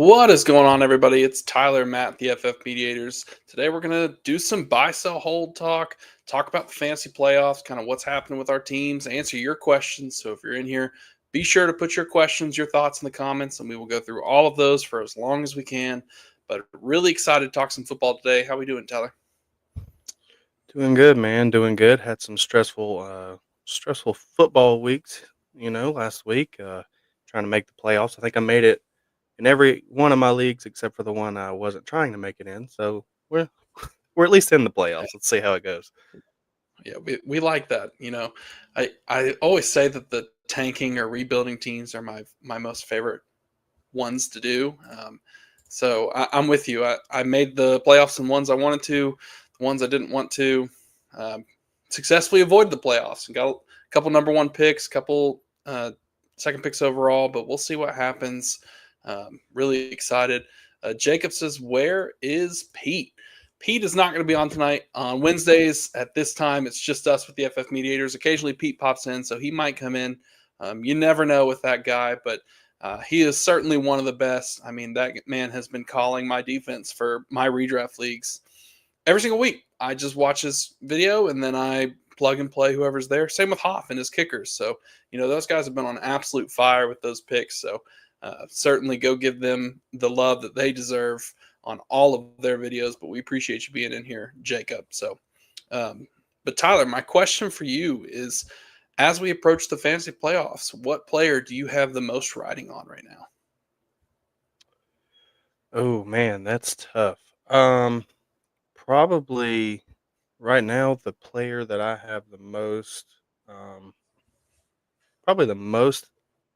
What is going on, everybody? It's Tyler, Matt, the FF Mediators. Today, we're going to do some buy, sell, hold talk about the fantasy playoffs, kind of what's happening with our teams, answer your questions. So, if you're in here, be sure to put your questions, your thoughts in the comments, and we will go through all of those for as long as we can. But really excited to talk some football today. How we doing, Tyler? Doing good, man. Doing good. Had some stressful football weeks. Last week, trying to make the playoffs. I think I made it in every one of my leagues except for the one I wasn't trying to make it in. So we're at least in the playoffs. Let's see how it goes. Yeah, we like that. I always say that the tanking or rebuilding teams are my most favorite ones to do. I'm with you. I made the playoffs in ones I wanted to, the ones I didn't want to. Um, Successfully avoided the playoffs and got a couple number one picks, couple second picks overall, but we'll see what happens. Really excited. Jacob says, "Where is Pete?" Pete is not going to be on tonight. On Wednesdays at this time, it's just us with the FF Mediators. Occasionally, Pete pops in, so he might come in. You never know with that guy, but he is certainly one of the best. I mean, that man has been calling my defense for my redraft leagues every single week. I just watch his video and then I plug and play whoever's there. Same with Hoff and his kickers. So, those guys have been on absolute fire with those picks. So, certainly go give them the love that they deserve on all of their videos. But we appreciate you being in here, Jacob. So, but Tyler, my question for you is, as we approach the fantasy playoffs, what player do you have the most riding on right now? Oh man, that's tough. Probably right now the player that I have the most, um, probably the most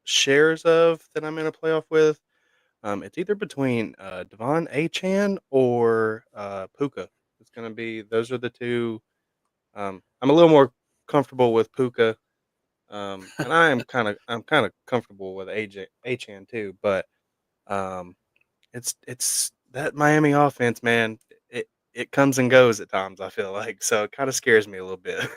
shares of that I'm in a playoff with. It's either between Devon Achan or Puka. It's going to be those are the two. I'm a little more comfortable with Puka, and I'm kind of comfortable with AJ Achan too. But um, it's that Miami offense, man. It comes and goes at times. I feel like so it kind of scares me a little bit.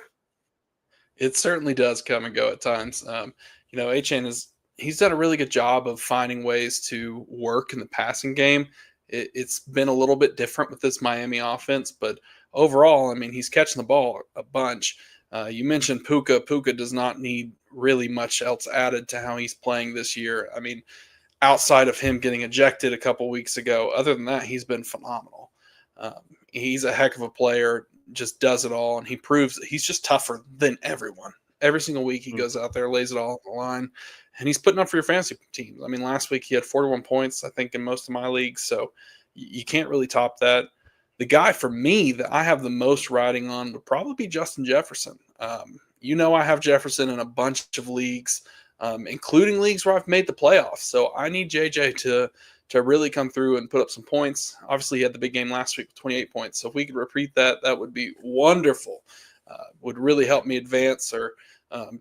It certainly does come and go at times. Achan he's done a really good job of finding ways to work in the passing game. It's been a little bit different with this Miami offense, but overall, I mean, he's catching the ball a bunch. You mentioned Puka. Puka does not need really much else added to how he's playing this year. I mean, outside of him getting ejected a couple weeks ago, other than that, he's been phenomenal. He's a heck of a player, just does it all, and he proves that he's just tougher than everyone. Every single week he Mm. goes out there, lays it all on the line, and he's putting up for your fantasy teams. I mean, last week he had 41 points, I think, in most of my leagues, so you can't really top that. The guy for me that I have the most riding on would probably be Justin Jefferson. I have Jefferson in a bunch of leagues, including leagues where I've made the playoffs. So I need JJ to really come through and put up some points. Obviously, he had the big game last week with 28 points. So if we could repeat that, that would be wonderful. Would really help me advance or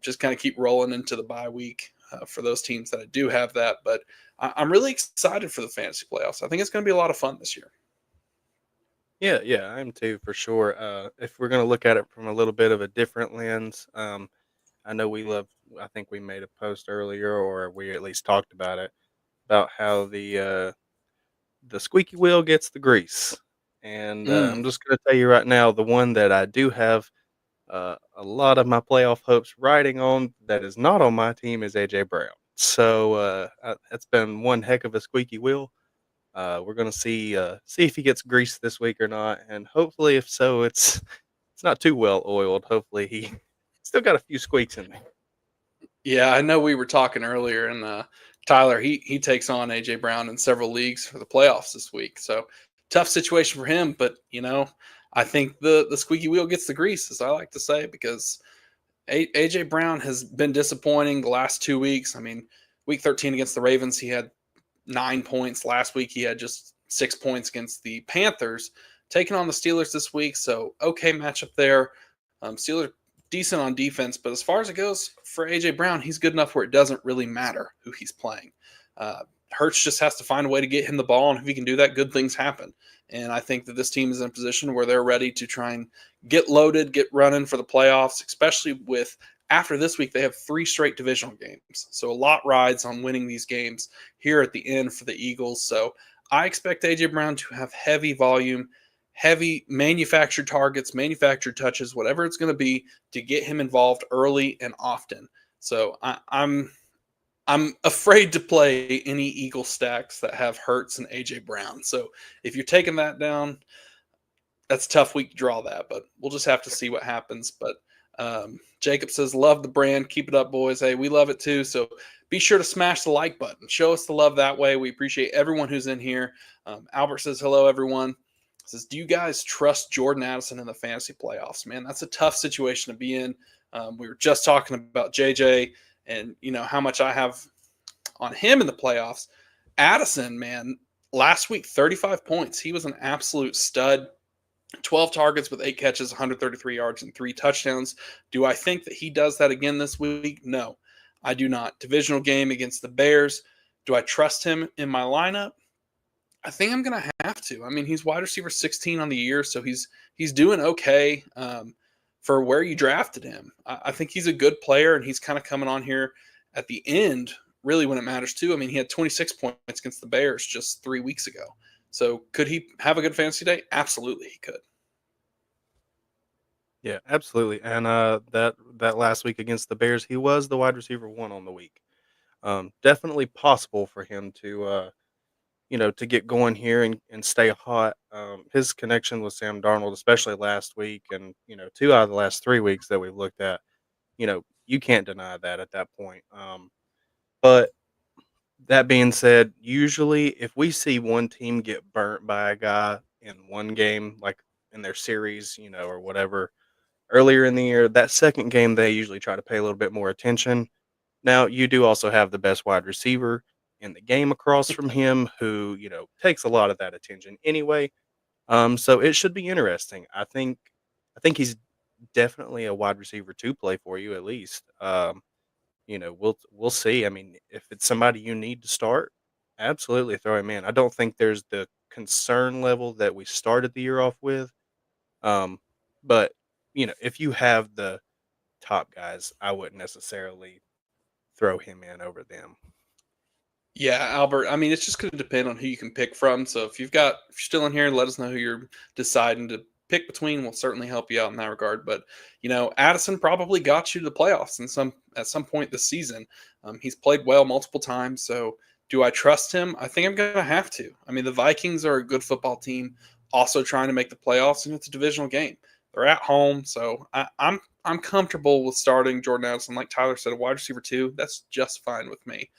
just kind of keep rolling into the bye week for those teams that I do have that. But I'm really excited for the fantasy playoffs. I think it's going to be a lot of fun this year. Yeah, yeah, I am too for sure. If we're gonna look at it from a little bit of a different lens, I know we love. I think we made a post earlier, or we at least talked about how the squeaky wheel gets the grease. And Mm. I'm just gonna tell you right now, the one that I do have a lot of my playoff hopes riding on that is not on my team is AJ Brown. So that's been one heck of a squeaky wheel. We're gonna see if he gets greased this week or not, and hopefully, if so, it's not too well oiled. Hopefully, he still got a few squeaks in there. Yeah, I know we were talking earlier, and Tyler he takes on AJ Brown in several leagues for the playoffs this week. So tough situation for him, but I think the squeaky wheel gets the grease, as I like to say, because AJ Brown has been disappointing the last 2 weeks. I mean, week 13 against the Ravens, he had 9 points. Last week, he had just 6 points against the Panthers. Taking on the Steelers this week, so okay matchup there. Steelers decent on defense, but as far as it goes for AJ Brown, he's good enough where it doesn't really matter who he's playing. Uh, Hurts just has to find a way to get him the ball, and if he can do that, good things happen. And I think that this team is in a position where they're ready to try and get loaded, get running for the playoffs, especially with After this week, they have 3 straight divisional games. So a lot rides on winning these games here at the end for the Eagles. So I expect A.J. Brown to have heavy volume, heavy manufactured targets, manufactured touches, whatever it's going to be to get him involved early and often. So I'm afraid to play any Eagle stacks that have Hurts and A.J. Brown. So if you're taking that down, that's a tough week to draw that, but we'll just have to see what happens. But Jacob says, love the brand. Keep it up, boys. Hey, we love it too. So be sure to smash the like button. Show us the love that way. We appreciate everyone who's in here. Albert says, hello, everyone. Says, do you guys trust Jordan Addison in the fantasy playoffs? Man, that's a tough situation to be in. We were just talking about JJ and, how much I have on him in the playoffs. Addison, man, last week, 35 points. He was an absolute stud. 12 targets with 8 catches, 133 yards, and 3 touchdowns. Do I think that he does that again this week? No, I do not. Divisional game against the Bears. Do I trust him in my lineup? I think I'm going to have to. I mean, he's wide receiver 16 on the year, so he's doing okay for where you drafted him. I think he's a good player, and he's kind of coming on here at the end, really when it matters too. I mean, he had 26 points against the Bears just 3 weeks ago. So could he have a good fantasy day? Absolutely, he could. Yeah, absolutely. And that last week against the Bears, he was the wide receiver 1 on the week. Definitely possible for him to to get going here and stay hot. His connection with Sam Darnold, especially last week, and 2 out of the last 3 weeks that we've looked at, you can't deny that at that point. But that being said, usually if we see one team get burnt by a guy in one game, like in their series, or whatever, earlier in the year, that second game they usually try to pay a little bit more attention. Now, you do also have the best wide receiver in the game across from him who, takes a lot of that attention anyway. So it should be interesting. I think he's definitely a wide receiver to play for you at least. We'll see. I mean, if it's somebody you need to start, absolutely throw him in. I don't think there's the concern level that we started the year off with. Um, but if you have the top guys, I wouldn't necessarily throw him in over them. Yeah, Albert. I mean, it's just going to depend on who you can pick from. So if you're still in here, let us know who you're deciding to pick between. We'll certainly help you out in that regard. But Addison probably got you to the playoffs at some point this season. He's played well multiple times. So do I trust him? I think I'm going to have to. I mean, the Vikings are a good football team, also trying to make the playoffs, and it's a divisional game. They're at home, so I'm comfortable with starting Jordan Addison. Like Tyler said, a wide receiver 2. That's just fine with me.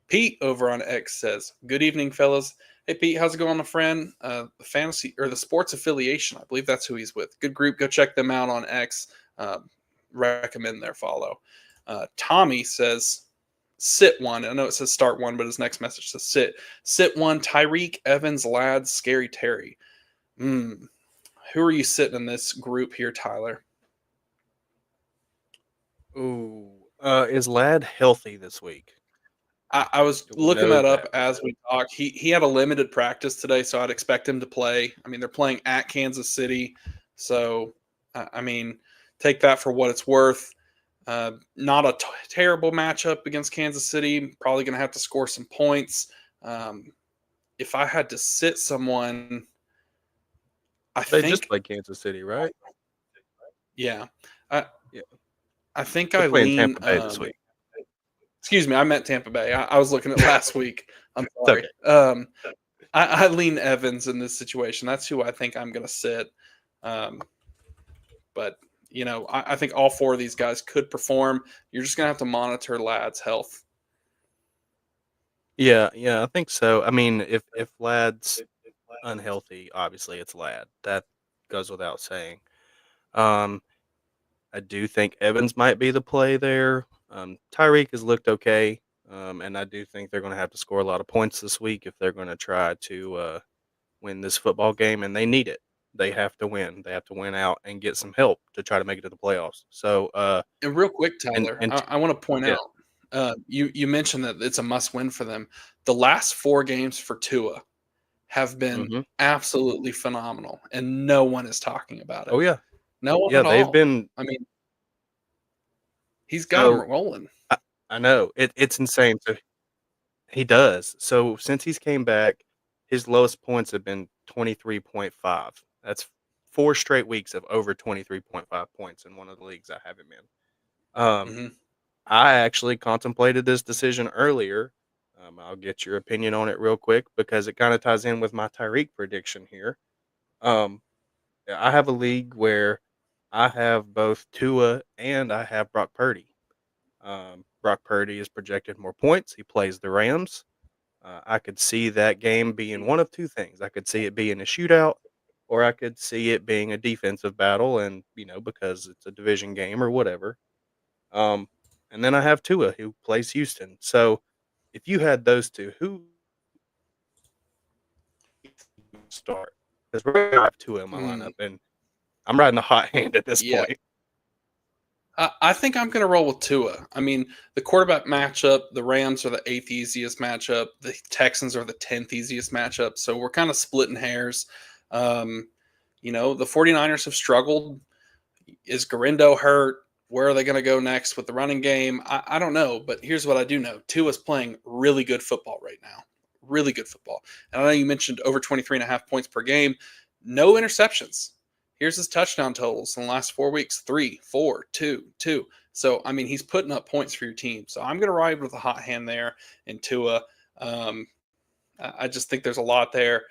Pete over on X says, "Good evening, fellas. Hey, Pete, how's it going, my friend? The fantasy or the sports affiliation, I believe that's who he's with. Good group. Go check them out on X. Recommend their follow." Tommy says, "Sit one." I know it says start one, but his next message says sit one. Tyreek, Evans, Ladd, Scary Terry. Who are you sitting in this group here, Tyler? Ooh, is Ladd healthy this week? I was Do we looking know that up that? as we talk. He had a limited practice today, so I'd expect him to play. I mean, they're playing at Kansas City, so I mean, take that for what it's worth. Not a terrible matchup against Kansas City. Probably going to have to score some points. If I had to sit someone, I They just think, played Kansas City, right? yeah, I Yeah, I think they're I playing lean. Tampa Bay this week. Excuse me, I meant Tampa Bay. I was looking at last week. I'm It's sorry. okay. I lean Evans in this situation. That's who I think I'm going to sit. Um, but I think all 4 of these guys could perform. You're just going to have to monitor Ladd's health. Yeah, yeah, I think so. I mean, if Ladd's unhealthy, obviously it's Ladd. That goes without saying. Um, I do think Evans might be the play there. Tyreek has looked okay, and I do think they're going to have to score a lot of points this week if they're going to try to win this football game, and they need it. They have to win. They have to win out and get some help to try to make it to the playoffs. So, And real quick, and Tyler, and I want to point yeah, out you mentioned that it's a must win for them. The last 4 games for Tua have been hmm absolutely phenomenal, and no one is talking about it. oh yeah, No one yeah, at they've all. been I mean, He's got him So rolling. I, I know it's insane. So he does. So since he's came back, his lowest points have been 23.5. That's 4 straight weeks of over 23.5 points in one of the leagues I have him in. Hmm. I actually contemplated this decision earlier. I'll get your opinion on it real quick because it kind of ties in with my Tyreek prediction here. Um, I have a league where I have both Tua and I have Brock Purdy. Brock Purdy is projected more points. He plays the Rams. I could see that game being one of two things. I could see it being a shootout, or I could see it being a defensive battle, and because it's a division game or whatever. Um, and then I have Tua who plays Houston. So if you had those two, who would start? Because right now I have Tua in my Mm, lineup, and I'm riding the hot hand at this yeah. point. I think I'm going to roll with Tua. I mean, the quarterback matchup, the Rams are the eighth easiest matchup. The Texans are the 10th easiest matchup. So we're kind of splitting hairs. Um, the 49ers have struggled. Is Garindo hurt? Where are they going to go next with the running game? I don't know. But here's what I do know Tua's playing really good football right now. Really good football. And I know you mentioned over 23.5 points per game. No interceptions. Here's his touchdown totals in the last 4 weeks: 3, 4, 2, 2. So, I mean, he's putting up points for your team. So I'm going to ride with a hot hand there in Tua. Um, I just think there's a lot there.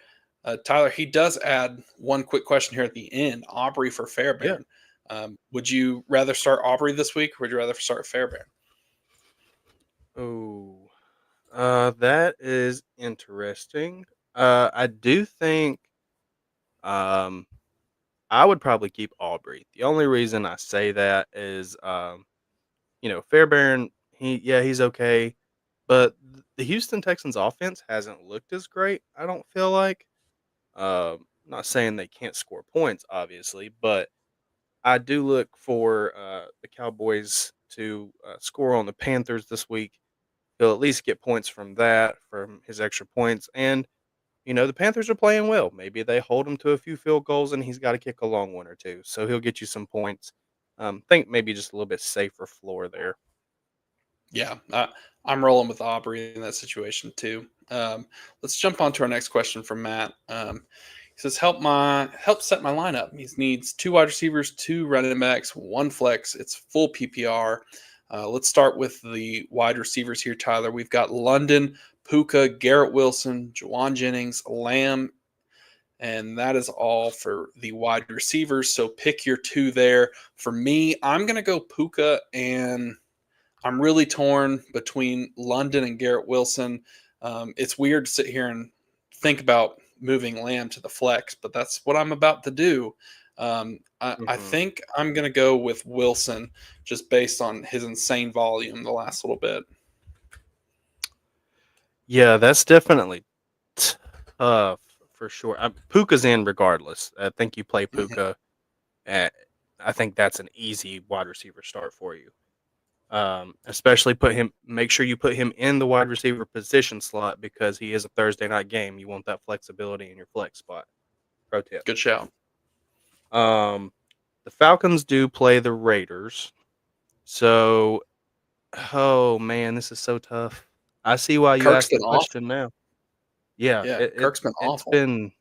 Tyler, he does add one quick question here at the end. Aubrey for Yeah. Fairbairn. Would you rather start Aubrey this week, or would you rather start Fairbairn? Oh, that is interesting. I do think um I would probably keep Aubrey. The only reason I say that is Fairbairn, he's okay, but the Houston Texans offense hasn't looked as great, I don't feel like. Not saying they can't score points, obviously, but I do look for the Cowboys to score on the Panthers this week. He'll at least get points from that, from his extra points. And, the Panthers are playing well. Maybe they hold him to a few field goals and he's got to kick a long one or two. So he'll get you some points. Think maybe just a little bit safer floor there. Yeah, I'm rolling with Aubrey in that situation too. Let's jump on to our next question from Matt. He says, "Help set my lineup. He needs two wide receivers, two running backs, one flex. It's full PPR. Let's start with the wide receivers here, Tyler. We've got London, Puka, Garrett Wilson, Jawan Jennings, Lamb, and that is all for the wide receivers. So pick your two there. For me, I'm going to go Puka, and I'm really torn between London and Garrett Wilson. It's weird to sit here and think about moving Lamb to the flex, but that's what I'm about to do. I Hmm. think I'm going to go with Wilson just based on his insane volume the last little bit. Yeah, that's definitely tough for sure. Puka's in regardless. I think you play Mhm. Puka. At, I think that's an easy wide receiver start for you. Especially make sure you put him in the wide receiver position slot because he is a Thursday night game. You want that flexibility in your flex spot. Pro tip. Good shout. Um, the Falcons do play the Raiders. So, oh man, this is so tough. I see why you Kirk's asked the been awful. question now. Yeah, Yeah, it, it Kirk's been it's awful. been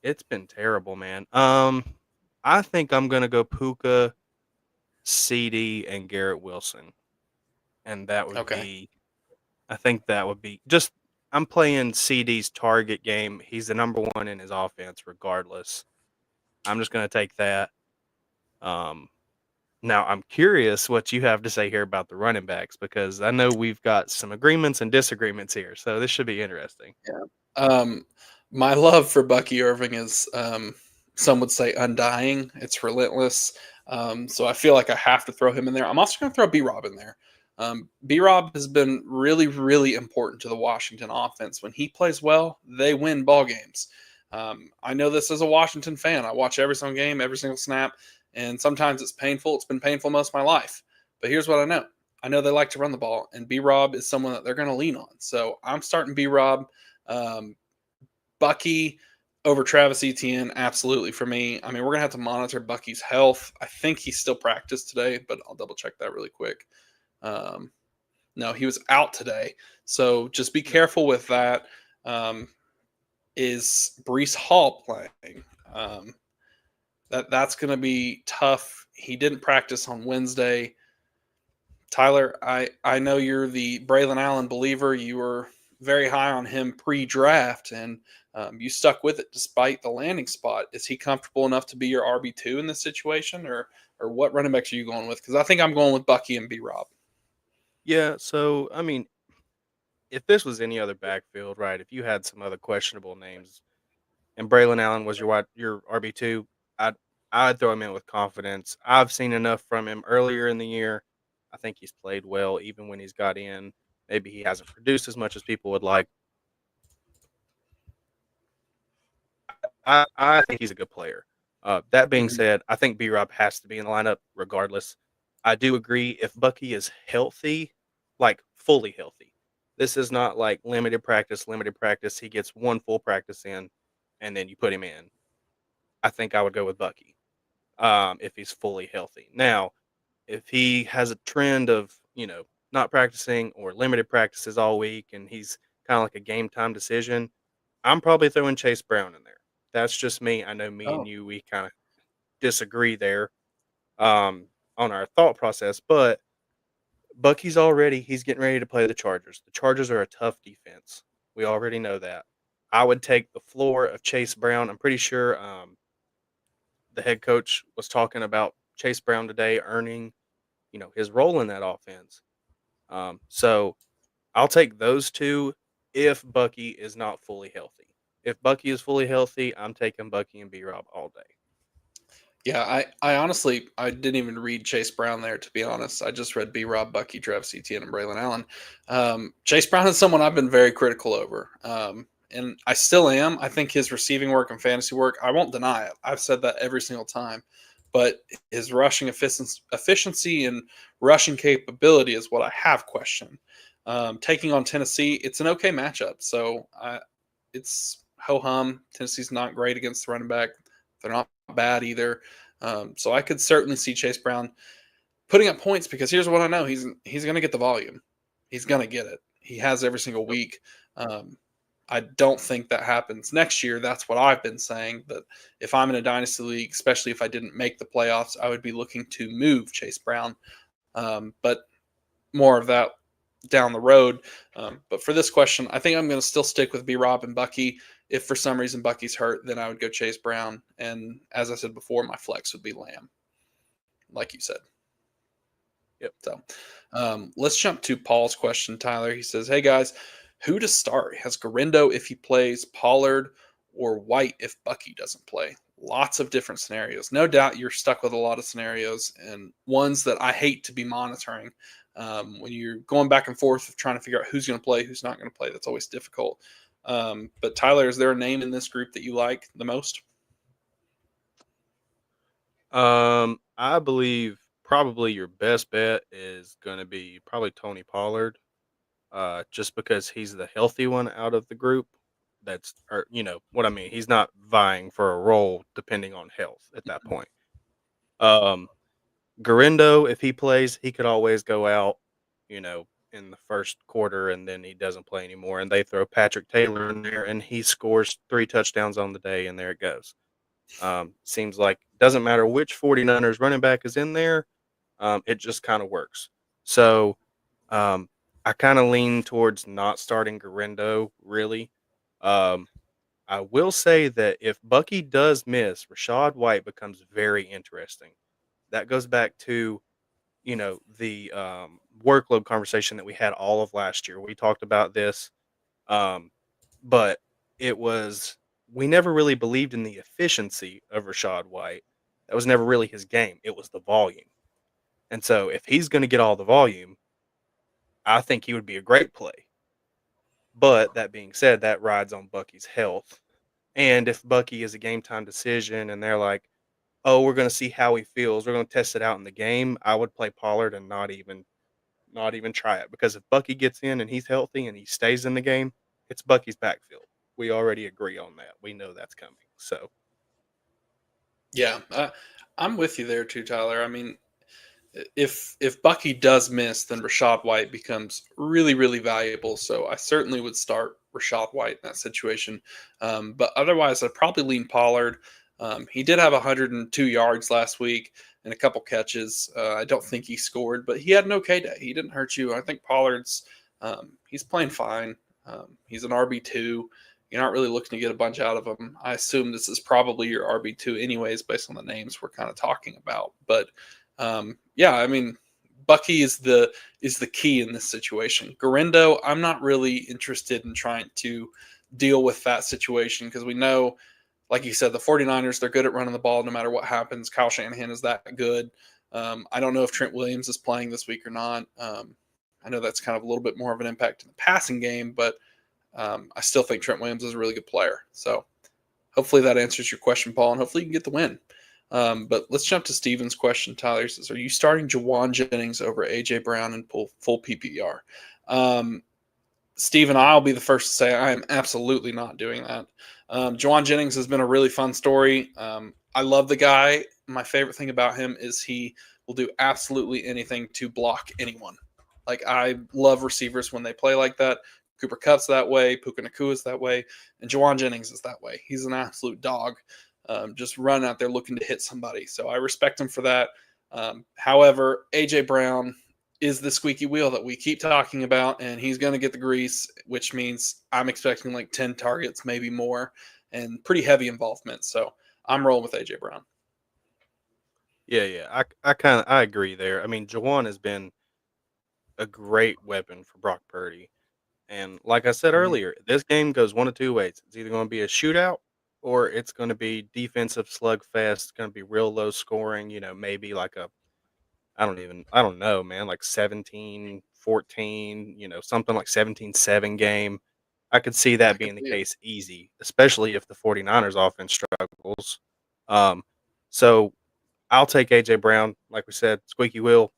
it's been terrible, man. I think I'm gonna go Puka, CD, and Garrett Wilson, and that would Okay. be. I think that would be just. I'm playing CD's target game. He's the number one in his offense, regardless. I'm just gonna take that. Um, Now I'm curious what you have to say here about the running backs because I know we've got some agreements and disagreements here, so this should be interesting. Yeah. My love for Bucky Irving is, some would say, undying. It's relentless. So I feel like I have to throw him in there. I'm also going to throw B Rob in there. B Rob has been really, really important to the Washington offense. When he plays well, they win ball games. I know this as a Washington fan. I watch every single game, every single snap, and sometimes it's painful. It's been painful most of my life. But here's what I know. I know they like to run the ball, and B Rob is someone that they're going to lean on. So I'm starting B Rob. Um, Bucky over Travis Etienne, absolutely for me. I mean, we're gonna have to monitor Bucky's health. I think he still practiced today, but I'll double check that really quick. Um, no, he was out today, so just be No. careful with that. Um, is Brees Hall playing? Um, that's going to be tough. He didn't practice on Wednesday. Tyler, I know you're the Braylon Allen believer. You were very high on him pre-draft, and you stuck with it despite the landing spot. Is he comfortable enough to be your RB2 in this situation, or what running backs are you going with? Because I think I'm going with Bucky and B Rob. Yeah, so I mean, if this was any other backfield, right? If you had some other questionable names and Braylon Allen was your RB2, I'd I'd throw him in with confidence. I've seen enough from him earlier in the year. I think he's played well even when he's got in. Maybe he hasn't produced as much as people would like. I think he's a good player. That being Mhm. said, I think B Rob has to be in the lineup regardless. I do agree if Bucky is healthy, like fully healthy. This is not like limited practice, limited practice. He gets one full practice in and then you put him in. I think I would go with Bucky if he's fully healthy. Now, if he has a trend of, not practicing or limited practices all week and he's kind of like a game time decision, I'm probably throwing Chase Brown in there. That's just me. I know me and Oh, you, we kind of disagree there um, on our thought process, but he's getting ready to play the Chargers. The Chargers are a tough defense. We already know that. I would take the floor of Chase Brown. I'm pretty sure the head coach was talking about Chase Brown today earning, his role in that offense. So I'll take those two if Bucky is not fully healthy. If Bucky is fully healthy, I'm taking Bucky and B Rob all day. yeah. I honestly I didn't even read Chase Brown there, to be honest. I just read B Rob, Bucky, Travis Etienne, and Braylon Allen. Chase Brown is someone I've been very critical over. And I still am. I think his receiving work and fantasy work, I won't deny it. I've said that every single time. But his rushing efficiency and rushing capability is what I have questioned. Taking on Tennessee, it's an okay matchup. So it's ho hum. Tennessee's not great against the running back. They're not bad either. So I could certainly see Chase Brown putting up points because here's what I know: he's going to get the volume. He's going to get it. He has every single Yep. week. I don't think that happens next year. That's what I've been saying. That if I'm in a dynasty league, especially if I didn't make the playoffs, I would be looking to move Chase Brown. But more of that down the road. But for this question, I think I'm going to still stick with B Rob and Bucky. If for some reason Bucky's hurt, then I would go Chase Brown. And as I said before, my flex would be Lamb, like you said. Yep. So let's jump to Paul's question, Tyler. He says, "Hey guys, who to start? Has Garindo if he plays, Pollard, or White if Bucky doesn't play?" Lots of different scenarios. No doubt you're stuck with a lot of scenarios and ones that I hate to be monitoring. When you're going back and forth of trying to figure out who's going to play, who's not going to play, that's always difficult. But Tyler, is there a name in this group that you like the most? I believe probably your best bet is going to be probably Tony Pollard, just because he's the healthy one out of the group. That's, or what I mean. He's not vying for a role depending on health at that point. Um, Garindo, if he plays, he could always go out, in the first quarter, and then he doesn't play anymore, and they throw Patrick Taylor in there, and he scores 3 touchdowns on the day, and there it goes. Seems like doesn't matter which 49ers running back is in there, it just kind of works. So um, I kind of lean towards not starting Garindo, really. Um, I will say that if Bucky does miss, Rashad White becomes very interesting. That goes back to the workload conversation that we had all of last year. We talked about this, um, but it was we never really believed in the efficiency of Rashad White. That was never really his game. It was the volume. And so if he's going to get all the volume, I think he would be a great play. But that being said, that rides on Bucky's health. And if Bucky is a game time decision and they're like, "Oh, we're going to see how he feels. We're going to test it out in the game," I would play Pollard and not even try it, because if Bucky gets in and he's healthy and he stays in the game, it's Bucky's backfield. we already agree on that. We know that's coming. So Yeah, I'm with you there too, Tyler. I mean, if Bucky does miss, then Rashad White becomes really, really valuable. So I certainly would start Rashad White in that situation. But otherwise, I'd probably lean Pollard. He did have 102 yards last week and a couple catches. I don't think he scored, but he had an okay day. He didn't hurt you. I think Pollard's he's playing fine. He's an RB2. You're not really looking to get a bunch out of him. I assume this is probably your RB2 anyways, based on the names we're kind of talking about. But yeah, I mean, Bucky is the key in this situation. Garindo, I'm not really interested in trying to deal with that situation because we know, like you said, the 49ers, they're good at running the ball no matter what happens. Kyle Shanahan is that good. I don't know if Trent Williams is playing this week or not. I know that's kind of a little bit more of an impact in the passing game, but I still think Trent Williams is a really good player. So hopefully that answers your question, Paul, and hopefully you can get the win. But let's jump to Steven's question. Tyler says, are you starting Jawan Jennings over A.J. Brown in full PPR? Steven, I'll be the first to say I am absolutely not doing that. Jawan Jennings has been a really fun story. I love the guy. My favorite thing about him is he will do absolutely anything to block anyone. Like, I love receivers when they play like that. Cooper Kupp's that way. Puka Nakua is that way. And Jawan Jennings is that way. He's an absolute dog. Just run out there looking to hit somebody. So I respect him for that. However, A.J. Brown is the squeaky wheel that we keep talking about, and he's going to get the grease, which means I'm expecting like 10 targets, maybe more, and pretty heavy involvement. So I'm rolling with A.J. Brown. yeah, I agree there. I mean, Jawan has been a great weapon for Brock Purdy. And like I said Mhm. earlier, this game goes one of two ways. It's either going to be a shootout or it's going to be defensive slugfest. It's going to be real low scoring, maybe like a I don't know, man, like 17-14, something like 17-7 game. I could see I that could being the see it. case easy, especially if the 49ers offense struggles. Um, so I'll take AJ Brown, like we said, squeaky wheel.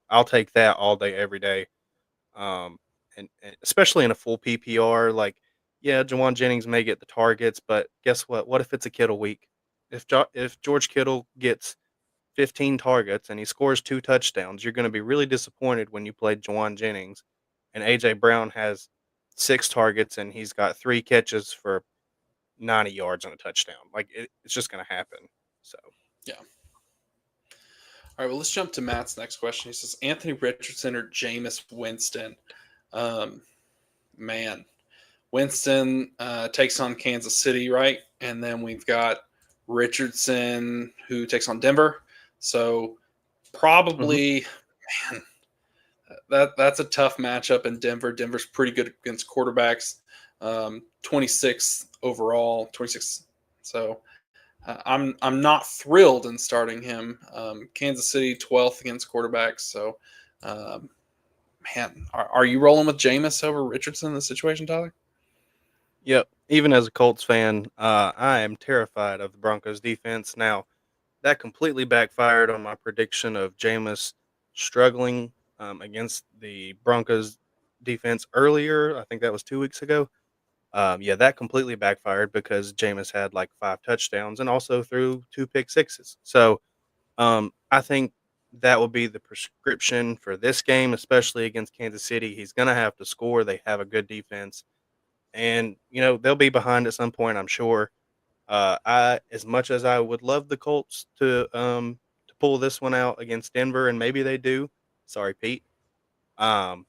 I'll take that all day, every day. Um, and especially in a full PPR, like, yeah, Jawan Jennings may get the targets, but guess what? What if it's a Kittle week? If George Kittle gets 15 targets and he scores 2 touchdowns, you're going to be really disappointed when you play Jawan Jennings, and AJ Brown has 6 targets and he's got 3 catches for 90 yards and a touchdown. Like, it's just going to happen. So Yeah. All right, well, let's jump to Matt's next question. He says, Anthony Richardson or Jameis Winston? Um, man, Winston takes on Kansas City, right? And then we've got Richardson who takes on Denver. So Mhm. probably, man, that's a tough matchup in Denver. Denver's pretty good against quarterbacks. 26th overall, 26. So I'm not thrilled in starting him. Kansas City 12th against quarterbacks. So um, man, are you rolling with Jameis over Richardson in this situation, Tyler? Yep. Even as a Colts fan, I am terrified of the Broncos defense. Now, that completely backfired on my prediction of Jameis struggling against the Broncos defense earlier. I think that was 2 weeks ago. Yeah, that completely backfired because Jameis had like 5 touchdowns and also threw 2 pick sixes. So I think that will be the prescription for this game, especially against Kansas City. He's going to have to score. They have a good defense, and they'll be behind at some point, I'm sure. I As much as I would love the Colts to pull this one out against Denver, and maybe they do. Sorry, Pete. Um,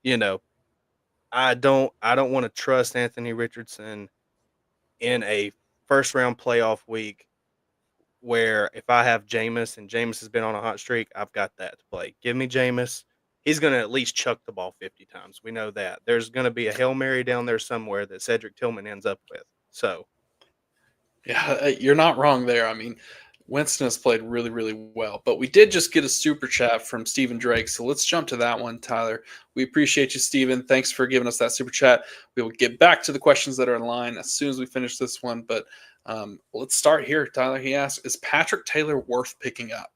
you know, I don't want to trust Anthony Richardson in a first round playoff week where if I have Jameis and Jameis has been on a hot streak, I've got that to play. Give me Jameis. He's going to at least chuck the ball 50 times. We know that. There's going to be a Hail Mary down there somewhere that Cedric Tillman ends up with. So, Yeah, you're not wrong there. I mean, Winston has played really, really well. But we did just get a super chat from Stephen Drake. So let's jump to that one, Tyler. We appreciate you, Stephen. Thanks for giving us that super chat. We will get back to the questions that are in line as soon as we finish this one. But let's start here, Tyler. He asks, is Patrick Taylor worth picking up?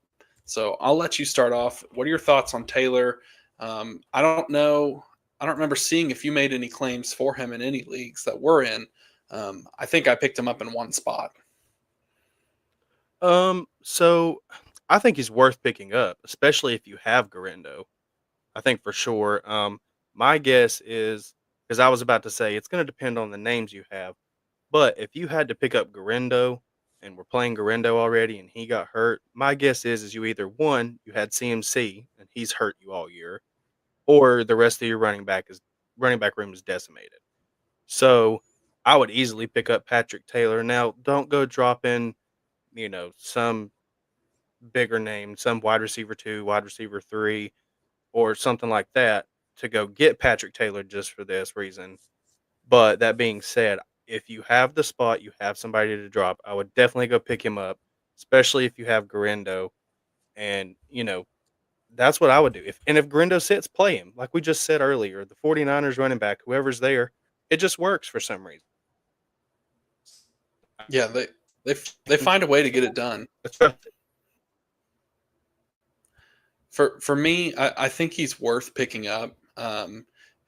So I'll let you start off. What are your thoughts on Taylor? I don't know. I don't remember seeing if you made any claims for him in any leagues that we're in. I think I picked him up in one spot. So I think he's worth picking up, especially if you have Garendo. I think for sure. My guess is because I was about to say it's going to depend on the names you have, but if you had to pick up Garendo and we're playing Garendo already and he got hurt, my guess is you either one you had CMC and he's hurt you all year, or the rest of your running back room is decimated. So I would easily pick up Patrick Taylor. Now, don't go dropping, some bigger name, some wide receiver 2, wide receiver 3, or something like that to go get Patrick Taylor just for this reason. But that being said, if you have the spot, you have somebody to drop, I would definitely go pick him up, especially if you have Garendo. And, that's what I would do. If Grindo sits, play him. Like we just said earlier, the 49ers running back, whoever's there, it just works for some reason. Yeah, they find a way to get it done. For me, I think he's worth picking up,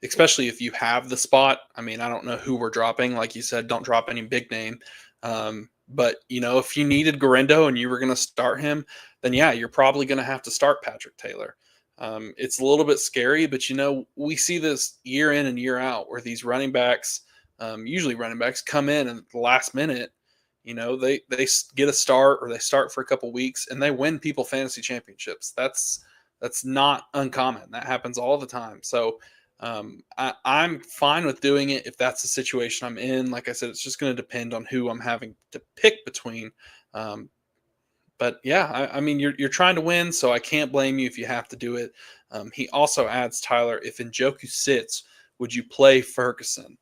especially if you have the spot. I mean, I don't know who we're dropping. Like you said, don't drop any big name. But if you needed Garendo and you were going to start him, then yeah, you're probably going to have to start Patrick Taylor. It's a little bit scary, but we see this year in and year out where these running backs, usually running backs, come in at the last minute. They get a start or they start for a couple weeks and they win people fantasy championships. That's not uncommon. That happens all the time. So I'm fine with doing it if that's the situation I'm in. Like I said, it's just going to depend on who I'm having to pick between. Um, but yeah, I mean, you're trying to win, so I can't blame you if you have to do it. He also adds, Tyler, if Njoku sits, would you play Ferguson?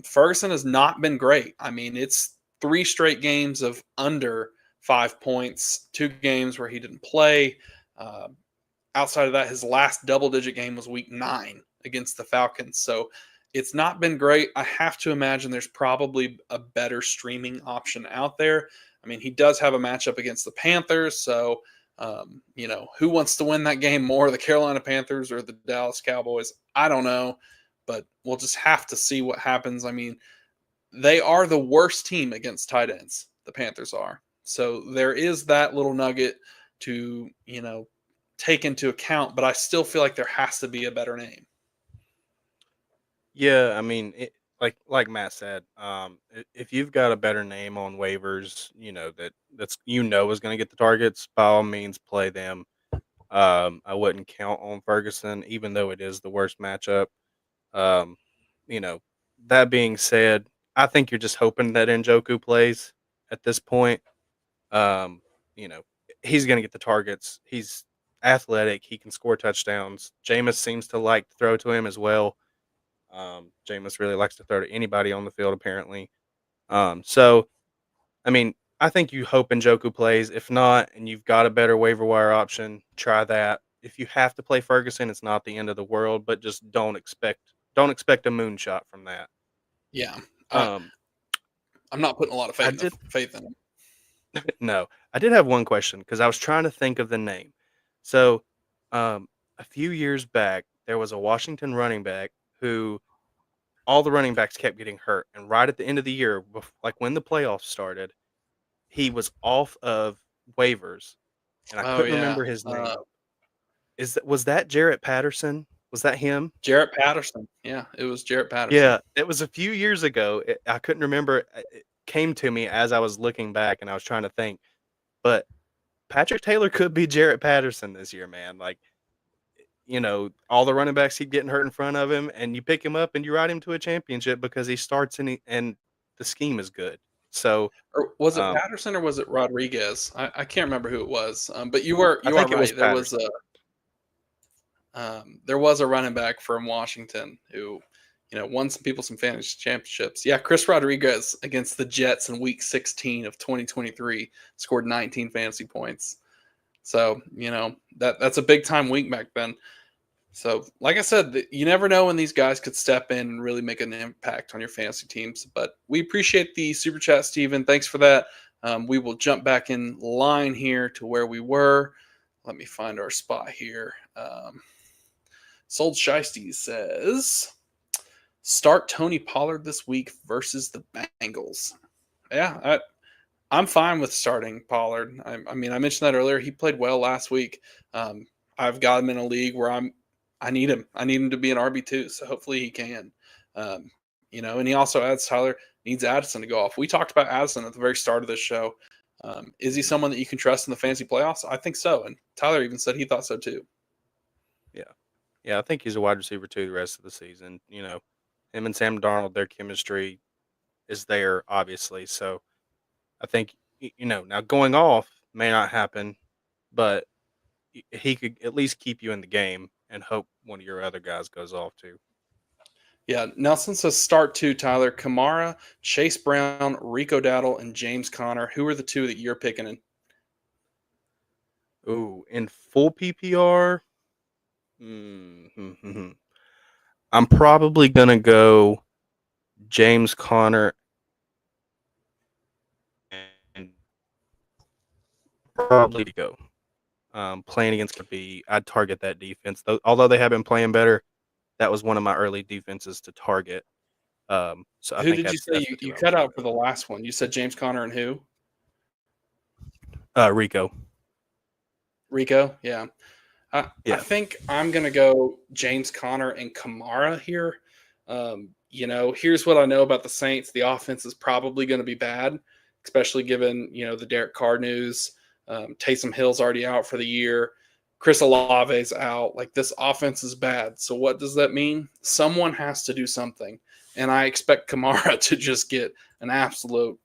Ferguson has not been great. I mean, it's 3 straight games of under 5 points, 2 games where he didn't play. Uh, Outside of that, his last double-digit game was Week 9 against the Falcons. So it's not been great. I have to imagine there's probably a better streaming option out there. I mean, he does have a matchup against the Panthers. So, who wants to win that game more, the Carolina Panthers or the Dallas Cowboys? I don't know, but we'll just have to see what happens. I mean, they are the worst team against tight ends, the Panthers are. So there is that little nugget to, take into account, but I still feel like there has to be a better name. Yeah, I mean, like Matt said, if you've got a better name on waivers, that's is going to get the targets, by all means play them. I wouldn't count on Ferguson, even though it is the worst matchup. Um, you know, that being said, I think you're just hoping that Njoku plays at this point. Um, you know, he's going to get the targets. He's athletic. He can score touchdowns. Jameis seems to like to throw to him as well. Jameis really likes to throw to anybody on the field, apparently. So, I mean, I think you hope Njoku plays. If not, and you've got a better waiver wire option, try that. If you have to play Ferguson, it's not the end of the world, but just don't expect a moonshot from that. Yeah, Um, I'm not putting a lot of I faith in did faith in him. no, I did have one question because I was trying to think of the name. So, a few years back, there was a Washington running back who all the running backs kept getting hurt, and right at the end of the year, like when the playoffs started, he was off of waivers, and I Oh couldn't yeah, remember his name. Was that Jarrett Patterson? Was that him? Jarrett Patterson. Yeah, it was Jarrett Patterson. Yeah, it was a few years ago. I couldn't remember. It came to me as I was looking back, and I was trying to think. But Patrick Taylor could be Jarrett Patterson this year, man. Like, all the running backs keep getting hurt in front of him, and you pick him up and you ride him to a championship because he starts and the scheme is good. So, Or was it um, Patterson or was it Rodriguez? I can't remember who it was. But you I are think it was right. Patterson. There was a running back from Washington who, won some people some fantasy championships. Yeah, Chris Rodriguez against the Jets in Week 16 of 2023 scored 19 fantasy points. So that's a big time week back then. So, like I said, you never know when these guys could step in and really make an impact on your fantasy teams. But we appreciate the super chat, Steven. Thanks for that. We will jump back in line here to where we were. Let me find our spot here. Sold Shiesty says, start Tony Pollard this week versus the Bengals. Yeah, I'm fine with starting Pollard. I mean, I mentioned that earlier. He played well last week. Um, I've got him in a league where I need him. I need him to be an RB2, so hopefully he can. And he also adds Tyler needs Addison to go off. We talked about Addison at the very start of this show. Is he someone that you can trust in the fantasy playoffs? I think so. And Tyler even said he thought so too. Yeah. Yeah, I think he's a wide receiver too the rest of the season. Him and Sam Darnold, their chemistry is there, obviously. So I think, now going off may not happen, but he could at least keep you in the game and hope one of your other guys goes off too. Yeah, Nelson says start two, Tyler. Kamara, Chase Brown, Rico Dowdle, and James Conner. Who are the two that you're picking in? Ooh, in full PPR, mm, I'm probably going to go James Conner and probably go. Playing against could be, I'd target that defense. Although they have been playing better, that was one of my early defenses to target. So I Who think did you say that's the you two I was cut going to out for go. the last one? You said James Conner and who? Rico. Rico? Yeah. I Yeah. think I'm going to go James Conner and Kamara here. Here's what I know about the Saints. The offense is probably going to be bad, especially given, the Derek Carr news. Taysom Hill's already out for the year. Chris Olave's out. Like, this offense is bad. So what does that mean? Someone has to do something. And I expect Kamara to just get an absolute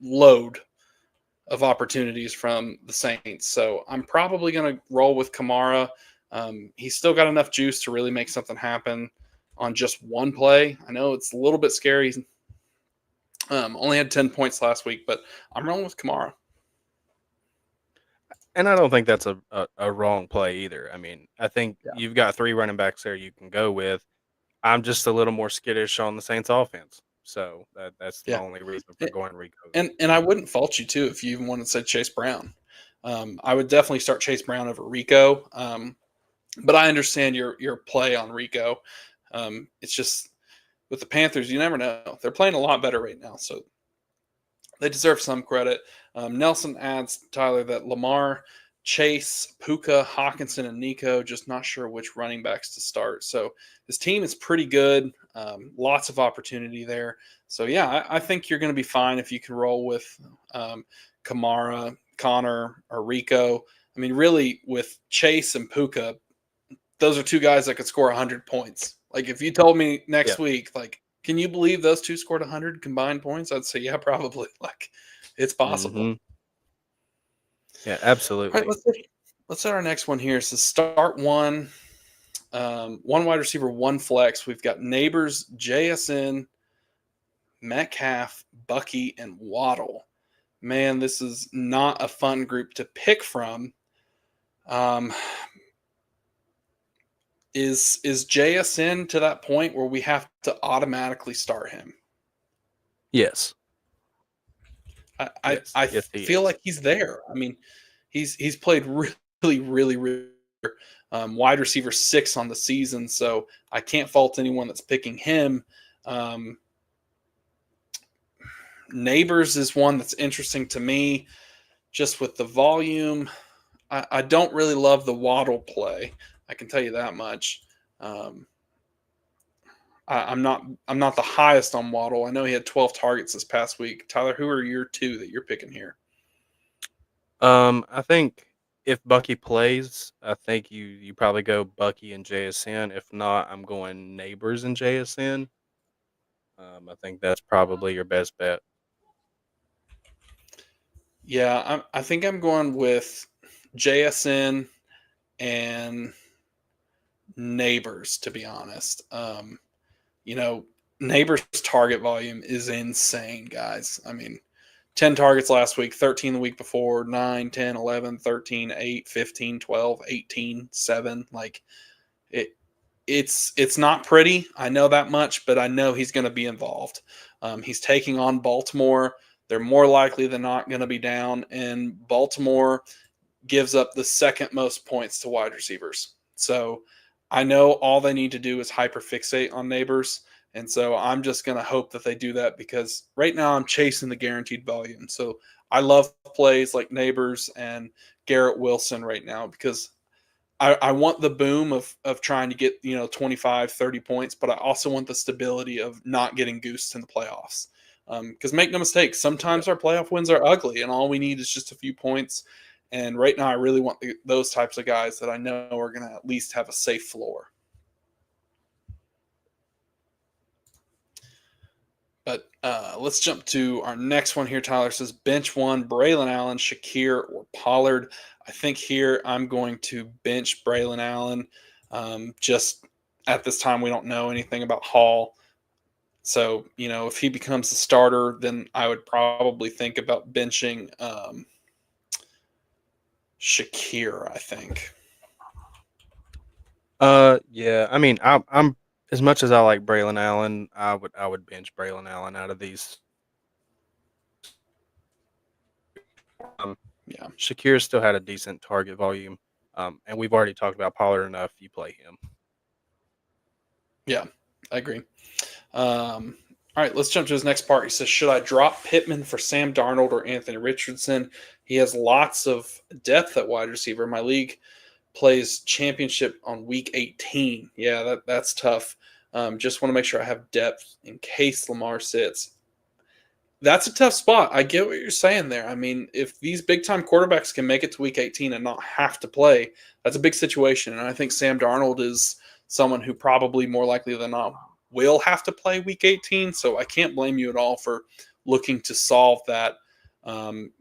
load of opportunities from the Saints. So I'm probably going to roll with Kamara. He's still got enough juice to really make something happen on just one play. I know it's a little bit scary. Only had 10 points last week, but I'm rolling with Kamara. And I don't think that's a wrong play either. I mean, I think Yeah. you've got 3 running backs there you can go with. I'm just a little more skittish on the Saints offense. So that's the Yeah. only reason for going Rico. And I wouldn't fault you too if you even wanted to say Chase Brown. I would definitely start Chase Brown over Rico. But I understand your play on Rico. It's just with the Panthers, you never know. They're playing a lot better right now, so they deserve some credit. Nelson adds, Tyler, that Lamar, Chase, Puka, Hawkinson, and Nico, just not sure which running backs to start. So his team is pretty good. Lots of opportunity there. So, yeah, I think you're going to be fine if you can roll with Kamara, Connor, or Rico. I mean, really, with Chase and Puka, those are two guys that could score 100 points. Like, if you told me Yeah. next week, like, can you believe those two scored 100 combined points? I'd say, yeah, probably. Like, it's possible. Mhm. Yeah, All right, absolutely. let's start our next one here. So start one, one wide receiver, one flex. We've got Neighbors, JSN, Metcalf, Bucky, and Waddle. Man, this is not a fun group to pick from. Um, is JSN to that point where we have to automatically start him? Yes. Yes. I Yes, he feel is. like he's there. I mean, he's played really wide receiver 6 on the season, so I can't fault anyone that's picking him. Um, Neighbors is one that's interesting to me, just with the volume. I don't really love the Waddle play. I can tell you that much. Um, I'm not the highest on Waddle. I know he had 12 targets this past week. Tyler, who are your two that you're picking here? I think if Bucky plays, I think you probably go Bucky and JSN. If not, I'm going Neighbors and JSN. I think that's probably your best bet. Yeah, I think I'm going with JSN and Neighbors, to be honest. Neighbors' target volume is insane, guys. I mean, 10 targets last week, 13 the week before, 9, 10, 11, 13, 8, 15, 12, 18, 7. Like, it's not pretty. I know that much, but I know he's going to be involved. He's taking on Baltimore. They're more likely than not going to be down, and Baltimore gives up the second most points to wide receivers. So I know all they need to do is hyperfixate on Neighbors. And so I'm just going to hope that they do that because right now I'm chasing the guaranteed volume. So I love plays like Neighbors and Garrett Wilson right now because I want the boom of trying to get, 25, 30 points, but I also want the stability of not getting goosed in the playoffs. Because make no mistake, Yeah. sometimes our playoff wins are ugly, and all we need is just a few points. And right now, I really want those types of guys that I know are going to at least have a safe floor. But let's jump to our next one here. Tyler says bench one, Braylon Allen, Shakir, or Pollard. I think here I'm going to bench Braylon Allen. Just at this time, we don't know anything about Hall. So, if he becomes the starter, then I would probably think about benching Shakir, I think. Yeah. I mean, I'm as much as I like Braylon Allen, I would bench Braylon Allen out of these. Um, Yeah. Shakir still had a decent target volume, and we've already talked about Pollard enough. You play him. Yeah, I agree. All right, let's jump to his next part. He says, should I drop Pittman for Sam Darnold or Anthony Richardson? He has lots of depth at wide receiver. My league plays championship on week 18. Yeah, that's tough. Just want to make sure I have depth in case Lamar sits. That's a tough spot. I get what you're saying there. I mean, if these big time quarterbacks can make it to week 18 and not have to play, that's a big situation. And I think Sam Darnold is someone who probably more likely than not will have to play week 18. So I can't blame you at all for looking to solve that.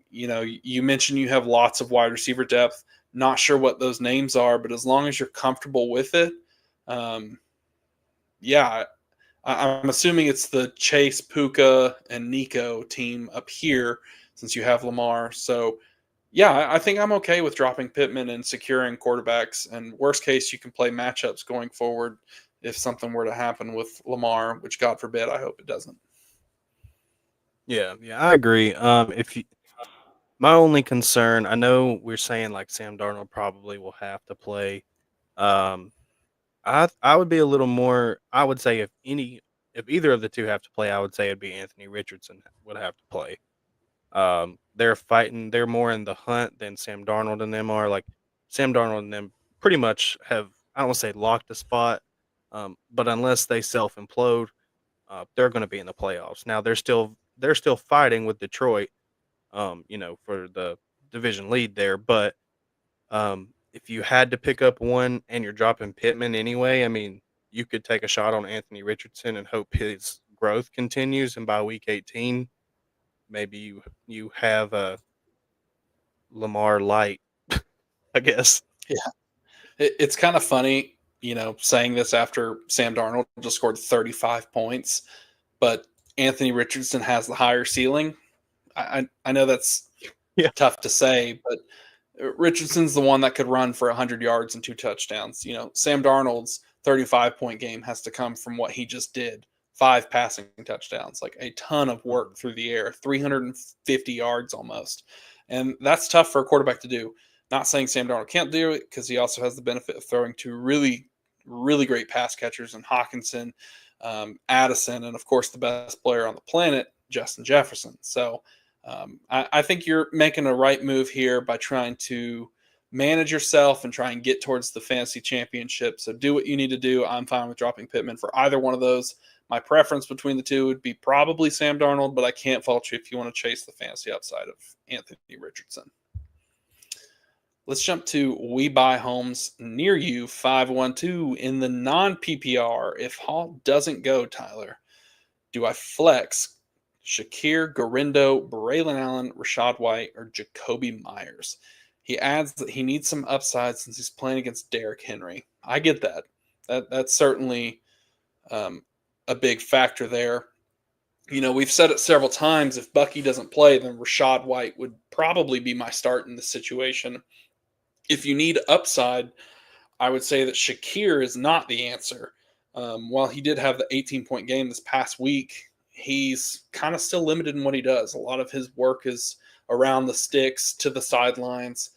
You mentioned you have lots of wide receiver depth. Not sure what those names are, but as long as you're comfortable with it, um, yeah, I'm assuming it's the Chase, Puka, and Nico team up here since you have Lamar. So, yeah, I think I'm okay with dropping Pittman and securing quarterbacks. And worst case, you can play matchups going forward if something were to happen with Lamar, which God forbid, I hope it doesn't. Yeah, yeah, I agree. If you, my only concern, I know we're saying like Sam Darnold probably will have to play. Um, I would be a little more. I would say if either of the two have to play, I would say it'd be Anthony Richardson would have to play. They're fighting. They're more in the hunt than Sam Darnold and them are. Like Sam Darnold and them pretty much have. I don't want to say locked the spot, but unless they self implode, they're going to be in the playoffs. Now they're still fighting with Detroit. For the division lead there, but if you had to pick up one and you're dropping Pittman anyway, I mean, you could take a shot on Anthony Richardson and hope his growth continues, and by week 18, maybe you have a Lamar light, I guess. Yeah. It's kind of funny, saying this after Sam Darnold just scored 35 points, but Anthony Richardson has the higher ceiling. I know that's Yeah. tough to say, but Richardson's the one that could run for 100 yards and 2 touchdowns. Sam Darnold's 35-point game has to come from what he just did. 5 passing touchdowns, like a ton of Mhm. work through the air, 350 yards almost. And that's tough for a quarterback to do. Not saying Sam Darnold can't do it because he also has the benefit of throwing to really, really great pass catchers in Hawkinson, Addison, and of course the best player on the planet, Justin Jefferson. So I think you're making a right move here by trying to manage yourself and try and get towards the fantasy championship. So do what you need to do. I'm fine with dropping Pittman for either one of those. My preference between the two would be probably Sam Darnold, but I can't fault you if you want to chase the fantasy upside of Anthony Richardson. Let's jump to We Buy Homes Near You 512 in the non PPR. If Hall doesn't go, Tyler, do I flex Shakir, Garindo, Braylon Allen, Rashad White, or Jacoby Myers? He adds that he needs some upside since he's playing against Derrick Henry. I get that. That's certainly um, a big factor there. We've said it several times. If Bucky doesn't play, then Rashad White would probably be my start in this situation. If you need upside, I would say that Shakir is not the answer. While he did have the 18-point game this past week, he's kind of still limited in what he does. A lot of his work is around the sticks to the sidelines.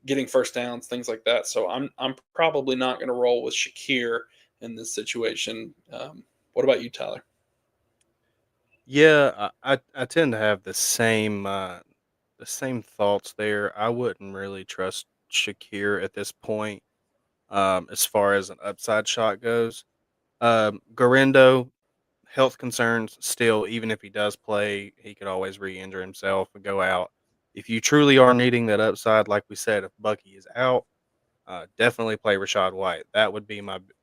getting first downs, things like that. So I'm probably not going to roll with Shakir in this situation. What about you, Tyler? Yeah, I tend to have the same thoughts there. I wouldn't really trust Shakir at this point, as far as an upside shot goes. Garindo, health concerns still, even if he does play, he could always re-injure himself and go out. If you truly are needing that upside, like we said, if Bucky is out, definitely play Rashad White. That would be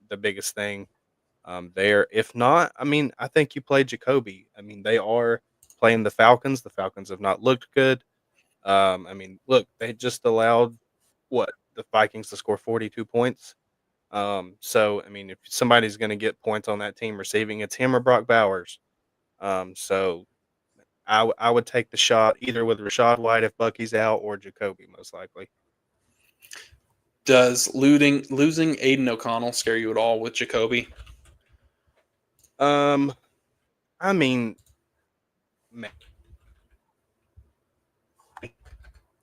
the biggest thing there. If not, I mean, I think you play Jacoby. I mean, they are playing the Falcons. The Falcons have not looked good. I mean, look, they just allowed what the Vikings to score 42 points. So I mean, if somebody's going to get points on that team receiving, it's him or Brock Bowers. So I would take the shot either with Rashad White if Bucky's out or Jacoby most likely. Does losing Aiden O'Connell scare you at all with Jacoby? Um, I mean, ma-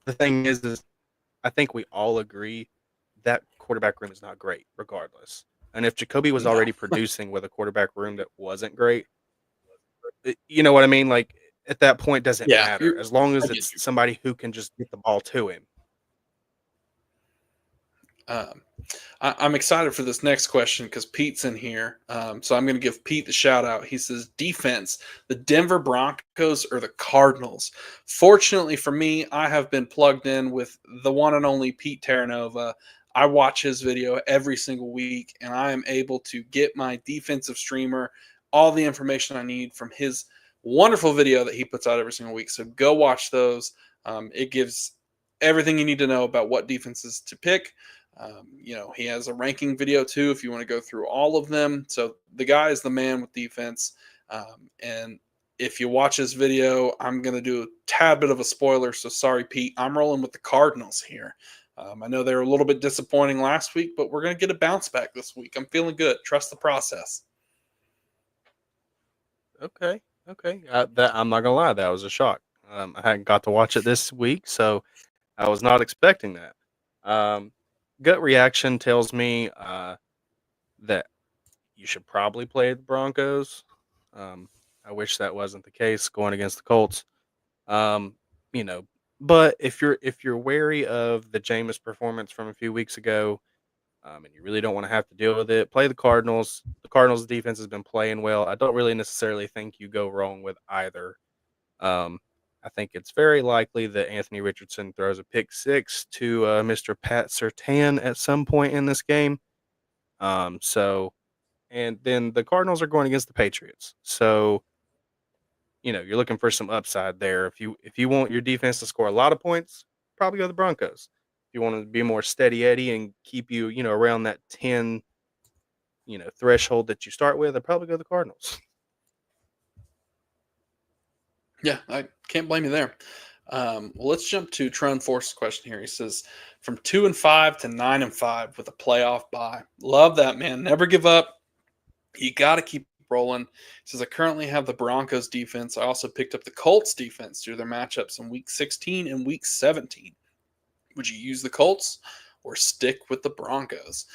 the thing is I think we all agree that quarterback room is not great, regardless. And if Jacoby was No. already producing with a quarterback room that wasn't great, you know what I mean? Like at that point, doesn't Yeah, matter as long I as get it's you. somebody who can just get the ball to him. Um, I'm excited for this next question because Pete's in here. So I'm going to give Pete the shout out. He says, defense, the Denver Broncos or the Cardinals? Fortunately for me, I have been plugged in with the one and only Pete Terranova. I watch his video every single week, and I am able to get my defensive streamer all the information I need from his wonderful video that he puts out every single week. So go watch those. It gives everything you need to know about what defenses to pick. He has a ranking video too if you want to go through all of them. So the guy is the man with defense. And if you watch his video, I'm going to do a tad bit of a spoiler. So sorry, Pete. I'm rolling with the Cardinals here. I know they were a little bit disappointing last week, but we're going to get a bounce back this week. I'm feeling good. Trust the process. Okay, okay. That I'm not gonna lie, that was a shock. I hadn't got to watch it this week, so I was not expecting that. Um, Gut reaction tells me that you should probably play the Broncos. Um, I wish that wasn't the case going against the Colts. Um, you know, but if you're wary of the Jameis performance from a few weeks ago, and you really don't want to have to deal with it, play the Cardinals. The Cardinals defense has been playing well. I don't really necessarily think you go wrong with either. Um, I think it's very likely that Anthony Richardson throws a pick six to Mr. Pat Sertan at some point in this game. So and then the Cardinals are going against the Patriots. So, you're looking for some upside there. If you want your defense to score a lot of points, probably go the Broncos. If you want to be more steady Eddie and keep you, around that 10, threshold that you start with, I'd probably go the Cardinals. Yeah, I can't blame you there. Well, let's jump to Tron Force's question here. He says, from 2-5 to 9-5 with a playoff bye. Love that, man. Never give up. You got to keep rolling. He says, I currently have the Broncos defense. I also picked up the Colts defense due to their matchups in week 16 and week 17. Would you use the Colts or stick with the Broncos?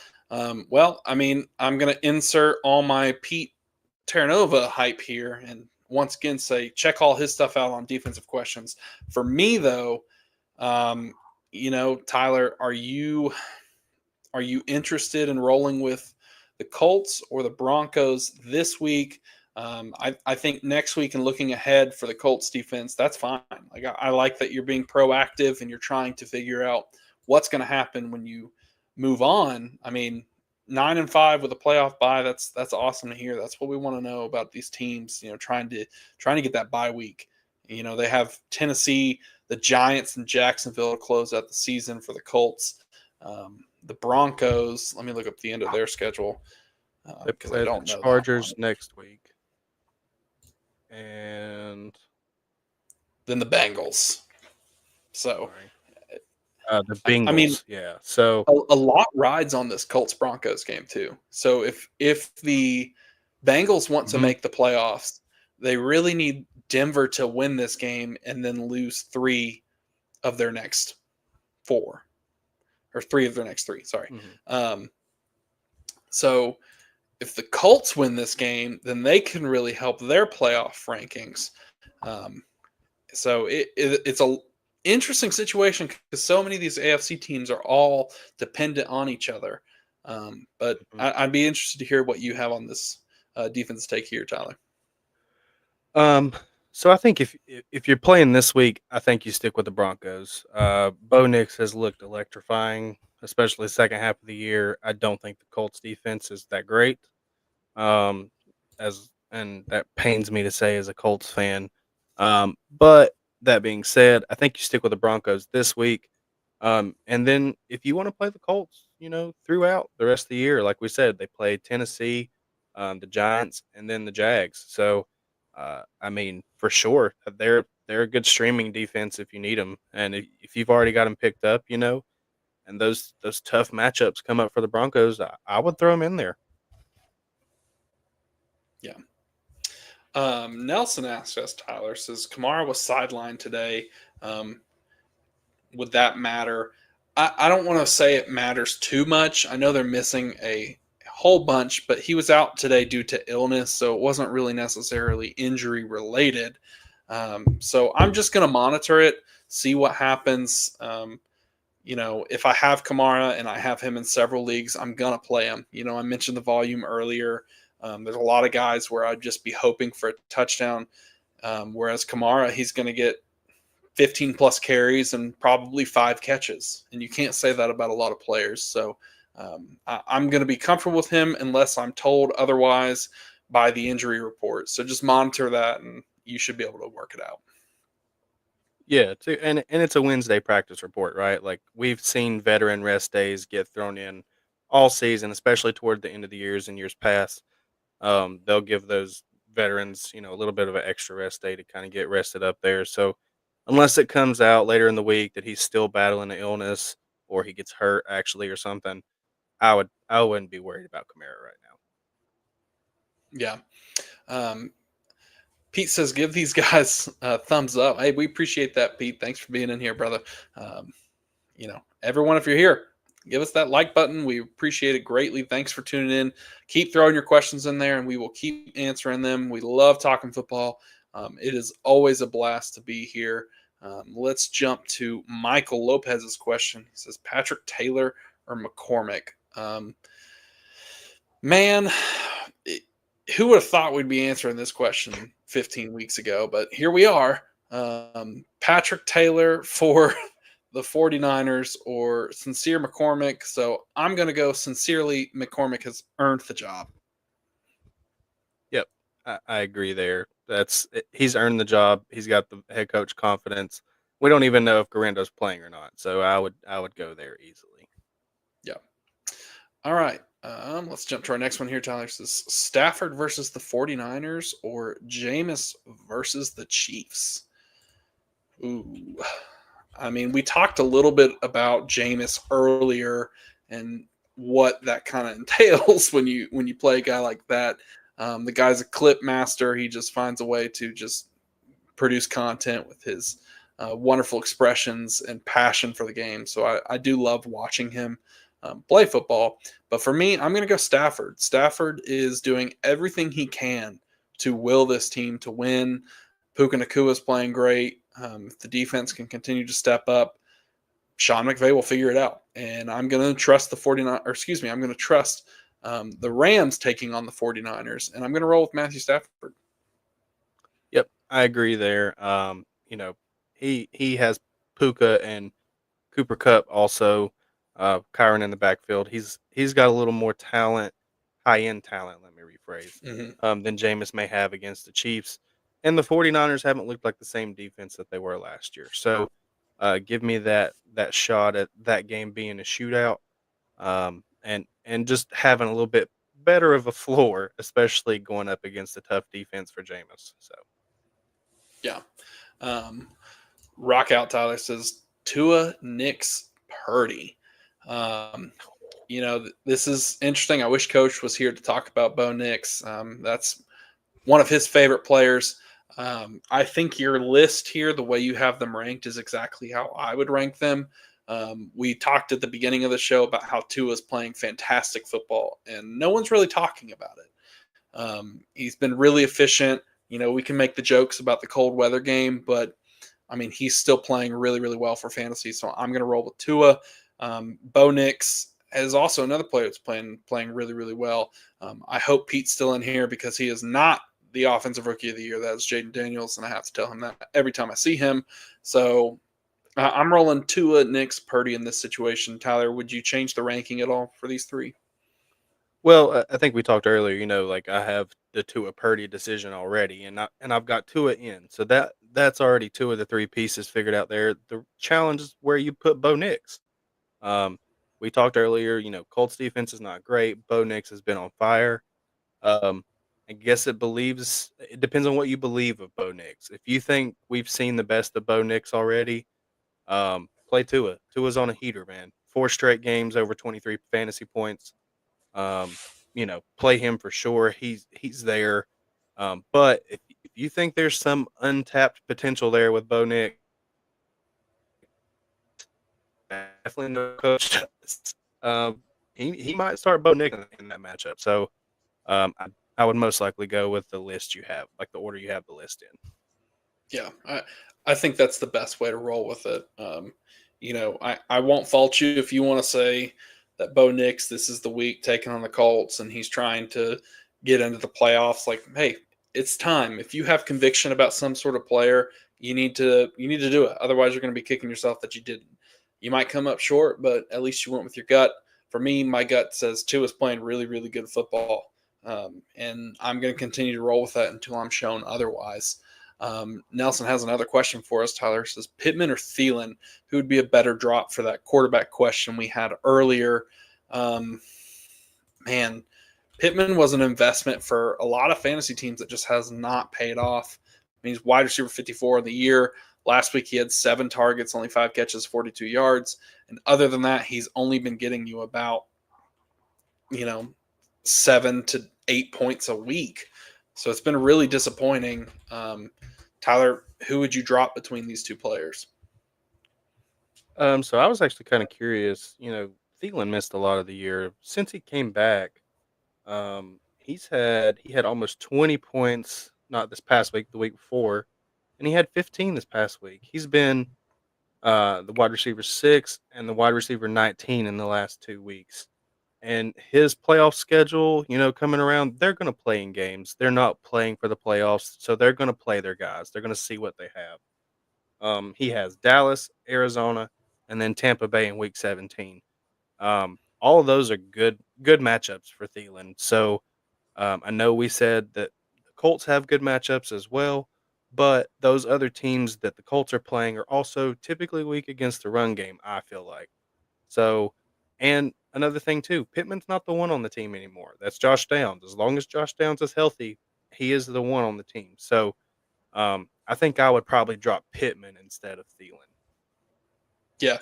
Well, I mean, I'm going to insert all my Pete Terranova hype here and once again say check all his stuff out on defensive questions. For me, though, um, Tyler, are you interested in rolling with the Colts or the Broncos this week? I think next week and looking ahead for the Colts defense, that's fine. Like I like that you're being proactive and you're trying to figure out what's going to happen when you move on. I mean, 9-5 with a playoff bye, that's awesome to hear. That's what we want to know about these teams. Trying to get that bye week. They have Tennessee, the Giants, and Jacksonville to close out the season for the Colts. The Broncos, let me look up the end of their schedule They because I play the don't know that one. Chargers next week. And Then the Bengals. So, sorry. The I mean, Bengals, yeah. So a lot rides on this Colts Broncos game too. So if the Bengals want to mhm. make the playoffs, they really need Denver to win this game and then lose 3 of their next 4. or 3 of their next 3. Sorry. Mhm. Um, so if the Colts win this game, then they can really help their playoff rankings. Um, so it's a interesting situation because so many of these AFC teams are all dependent on each other. But Mhm. I'd be interested to hear what you have on this defense take here, Tyler. Um, so I think if you're playing this week, I think you stick with the Broncos. Bo Nix has looked electrifying, especially the second half of the year. I don't think the Colts defense is that great. Um, as and that pains me to say as a Colts fan. But that being said, I think you stick with the Broncos this week. And then if you want to play the Colts, throughout the rest of the year, like we said, they play Tennessee, the Giants, and then the Jags. So, I mean, for sure, they're a good streaming defense if you need them, and if you've already got them picked up, and those tough matchups come up for the Broncos, I would throw them in there. Yeah. Nelson asked us, Tyler says Kamara was sidelined today. Um, would that matter? I don't want to say it matters too much. I know they're missing a whole bunch, but he was out today due to illness, so it wasn't really necessarily injury related. So I'm just going to monitor it, see what happens. If I have Kamara and I have him in several leagues, I'm going to play him. I mentioned the volume earlier. There's a lot of guys where I'd just be hoping for a touchdown. Whereas Kamara, he's going to get 15 plus carries and probably 5 catches. And you can't say that about a lot of players. So I'm going to be comfortable with him unless I'm told otherwise by the injury report. So just monitor that and you should be able to work it out. Yeah, and it's a Wednesday practice report, right? Like we've seen veteran rest days get thrown in all season, especially toward the end of the years and years past. They'll give those veterans, a little bit of an extra rest day to kind of get rested up there. So unless it comes out later in the week that he's still battling an illness or he gets hurt actually or something, I wouldn't be worried about Kamara right now. Yeah. Um, Pete says, give these guys a thumbs up. Hey, we appreciate that, Pete. Thanks for being in here, brother. Um, everyone, if you're here, give us that like button. We appreciate it greatly. Thanks for tuning in. Keep throwing your questions in there, and we will keep answering them. We love talking football. It is always a blast to be here. Let's jump to Michael Lopez's question. He says, Patrick Taylor or McCormick? Man, who would have thought we'd be answering this question 15 weeks ago? But here we are. Patrick Taylor for the 49ers or Sincere McCormick. So I'm going to go sincerely. McCormick has earned the job. Yep, I agree there. He's earned the job. He's got the head coach confidence. We don't even know if Garendo's playing or not, so I would go there easily. Yeah. All right. Let's jump to our next one here, Tyler. This is Stafford versus the 49ers or Jameis versus the Chiefs. Ooh. I mean, we talked a little bit about Jameis earlier and what that kind of entails when you play a guy like that. The guy's a clip master. He just finds a way to just produce content with his wonderful expressions and passion for the game. So I do love watching him play football. But for me, I'm going to go Stafford. Stafford is doing everything he can to will this team to win. Puka Nakua is playing great. If the defense can continue to step up, Sean McVay will figure it out. And I'm going to trust the 49, or excuse me, I'm going to trust the Rams taking on the 49ers. And I'm going to roll with Matthew Stafford. Yep, I agree there. He has Puka and Cooper Cup also, Kyron in the backfield. He's got a little more talent, high end talent. Let me rephrase, Mm-hmm. than Jameis may have against the Chiefs. And the 49ers haven't looked like the same defense that they were last year. So, give me that shot at that game being a shootout, and just having a little bit better of a floor, especially going up against a tough defense for Jameis. So. Yeah. Um, Rock out Tyler says Tua Nix Purdy. Um, this is interesting. I wish Coach was here to talk about Bo Nix. That's one of his favorite players. I think your list here, the way you have them ranked, is exactly how I would rank them. We talked at the beginning of the show about how Tua's playing fantastic football, and no one's really talking about it. He's been really efficient. We can make the jokes about the cold weather game, but I mean, he's still playing really, really well for fantasy. So I'm going to roll with Tua. Bo Nix is also another player that's playing really, really well. I hope Pete's still in here because he is not the offensive rookie of the year. That is Jaden Daniels, and I have to tell him that every time I see him. So I'm rolling Tua, Nix, Purdy in this situation. Tyler, would you change the ranking at all for these three? Well, I think we talked earlier. Like I have the Tua Purdy decision already, and I've got Tua in, so that's already two of the three pieces figured out there. The challenge is where you put Bo Nix. Um, we talked earlier. Colts defense is not great. Bo Nix has been on fire. Um, I guess it depends on what you believe of Bo Nix. If you think we've seen the best of Bo Nix already, play Tua. Tua's on a heater, man. 4 straight games over 23 fantasy points. Um, play him for sure. He's there. But if you think there's some untapped potential there with Bo Nix, definitely no coach does. He might start Bo Nix in that matchup. So I would most likely go with the list you have, like the order you have the list in. Yeah, I think that's the best way to roll with it. I won't fault you if you want to say that Bo Nix, this is the week taking on the Colts, and he's trying to get into the playoffs. Like, hey, it's time. If you have conviction about some sort of player, you need to do it. Otherwise, you're going to be kicking yourself that you didn't. You might come up short, but at least you went with your gut. For me, my gut says Tua is playing really, really good football, and I'm going to continue to roll with that until I'm shown otherwise. Nelson has another question for us. Tyler says, Pittman or Thielen, who would be a better drop for that quarterback question we had earlier? Um, man, Pittman was an investment for a lot of fantasy teams that just has not paid off. I mean, he's wide receiver 54 in the year. Last week he had 7 targets, only 5 catches, 42 yards. And other than that, he's only been getting you about, you know, 7 to 8 points a week. So it's been really disappointing. Tyler, who would you drop between these two players? So I was actually kind of curious. Thielen missed a lot of the year. Since he came back, he had almost 20 points. Not this past week, the week before, and he had 15 this past week. He's been the wide receiver 6 and the wide receiver 19 in the last 2 weeks. And his playoff schedule, coming around, they're going to play in games. They're not playing for the playoffs, so they're going to play their guys. They're going to see what they have. He has Dallas, Arizona, and then Tampa Bay in Week 17. All of those are good matchups for Thielen. So I know we said that the Colts have good matchups as well, but those other teams that the Colts are playing are also typically weak against the run game. I feel like so. And another thing too, Pittman's not the one on the team anymore. That's Josh Downs. As long as Josh Downs is healthy, he is the one on the team. So I think I would probably drop Pittman instead of Thielen. Yeah,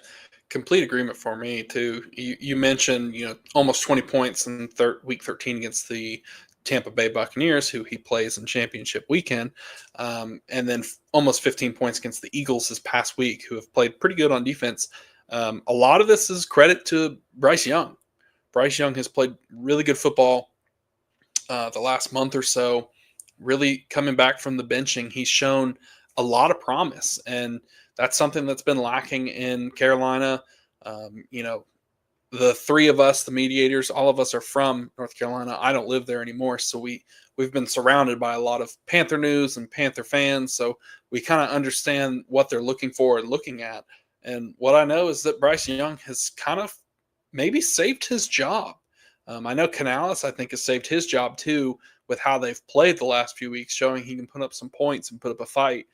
complete agreement for me too. You mentioned almost 20 points in week 13 against the Tampa Bay Buccaneers, who he plays in championship weekend, and then almost 15 points against the Eagles this past week, who have played pretty good on defense. A lot of this is credit to Bryce Young. Bryce Young has played really good football the last month or so. Really coming back from the benching, he's shown a lot of promise, and that's something that's been lacking in Carolina. The three of us, the mediators, all of us are from North Carolina. I don't live there anymore, so we've been surrounded by a lot of Panther news and Panther fans, so we kind of understand what they're looking for and looking at. And what I know is that Bryce Young has kind of maybe saved his job. I know Canales, I think, has saved his job too with how they've played the last few weeks, showing he can put up some points and put up a fight.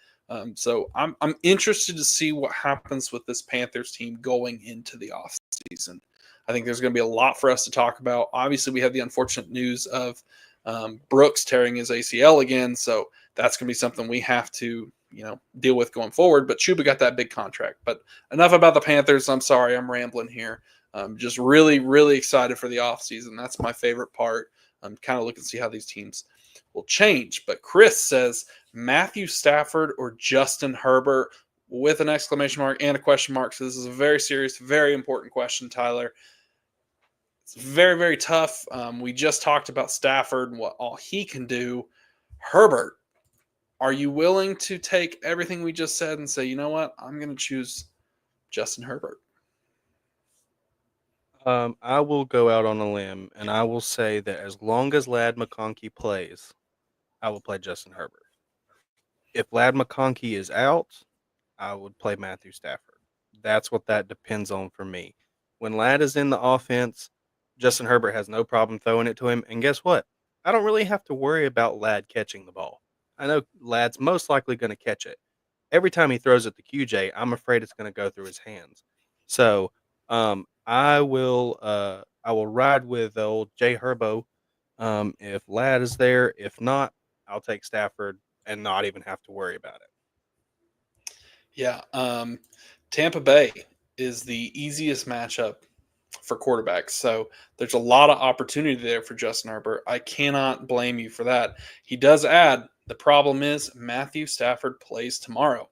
So I'm interested to see what happens with this Panthers team going into the offseason. I think there's going to be a lot for us to talk about. Obviously, we have the unfortunate news of Brooks tearing his ACL again, so that's going to be something we have to deal with going forward. But Chuba got that big contract. But enough about the Panthers. I'm sorry, I'm rambling here. I'm just really, really excited for the offseason. That's my favorite part. I'm kind of looking to see how these teams will change. But Chris says Matthew Stafford or Justin Herbert. with an exclamation mark and a question mark. So this is a very serious, very important question, Tyler. It's very, very tough. We just talked about Stafford and what all he can do. Herbert, are you willing to take everything we just said and say, you know what, I'm going to choose Justin Herbert? I will go out on a limb and I will say that as long as Lad McConkey plays, I will play Justin Herbert. If Lad McConkey is out, I would play Matthew Stafford. That's what that depends on for me. When Lad is in the offense, Justin Herbert has no problem throwing it to him. And guess what? I don't really have to worry about Lad catching the ball. I know Lad's most likely going to catch it. Every time he throws it to QJ, I'm afraid it's going to go through his hands. So I will ride with old Jay Herbo. If Lad is there, if not, I'll take Stafford and not even have to worry about it. Yeah. Tampa Bay is the easiest matchup for quarterbacks. So there's a lot of opportunity there for Justin Herbert. I cannot blame you for that. He does add the problem is Matthew Stafford plays tomorrow.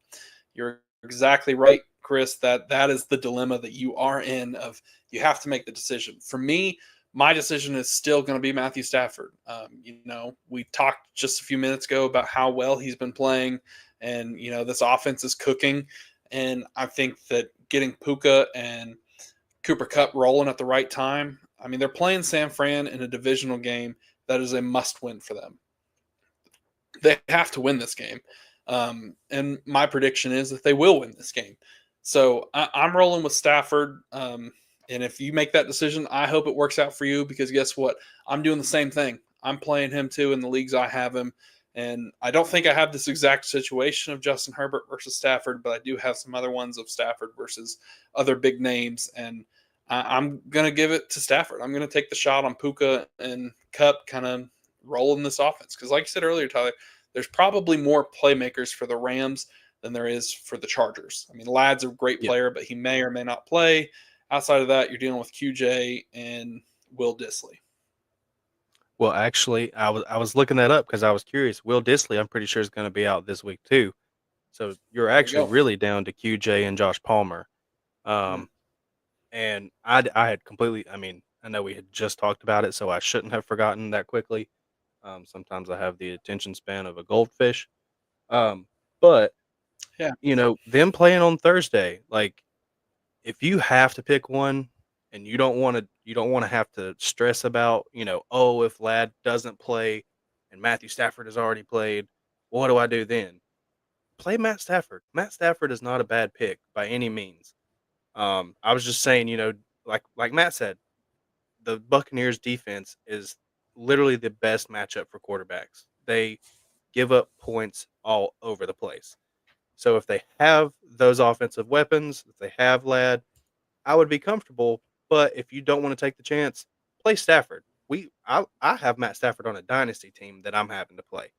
You're exactly right, Chris, that is the dilemma that you are in of you have to make the decision. For me, my decision is still going to be Matthew Stafford. We talked just a few minutes ago about how well he's been playing, and this offense is cooking. And I think that getting Puka and Cooper Cup rolling at the right time. I mean, they're playing San Fran in a divisional game that is a must-win for them. They have to win this game. And my prediction is that they will win this game. So I'm rolling with Stafford. And if you make that decision, I hope it works out for you because guess what? I'm doing the same thing. I'm playing him too in the leagues I have him. And I don't think I have this exact situation of Justin Herbert versus Stafford, but I do have some other ones of Stafford versus other big names. And I'm going to give it to Stafford. I'm going to take the shot on Puka and Cup kind of rolling this offense. Because like you said earlier, Tyler, there's probably more playmakers for the Rams than there is for the Chargers. I mean, Ladd's a great Yeah. player, but he may or may not play. Outside of that, you're dealing with QJ and Will Disley. Well, actually, I was looking that up because I was curious. Will Disley, I'm pretty sure, is going to be out this week too. So you're There you actually go. really down to QJ and Josh Palmer. Mm. Um, and I had completely. I mean, I know we had just talked about it, so I shouldn't have forgotten that quickly. Sometimes I have the attention span of a goldfish. Um, but Yeah. them playing on Thursday, like if you have to pick one and you don't want to have to stress about, oh, if Lad doesn't play and Matthew Stafford has already played, what do I do then? Play Matt Stafford. Matt Stafford is not a bad pick by any means. I was just saying, like Matt said, the Buccaneers defense is literally the best matchup for quarterbacks. They give up points all over the place. So if they have those offensive weapons, if they have Lad, I would be comfortable. But if you don't want to take the chance, play Stafford. I have Matt Stafford on a dynasty team that I'm having to play.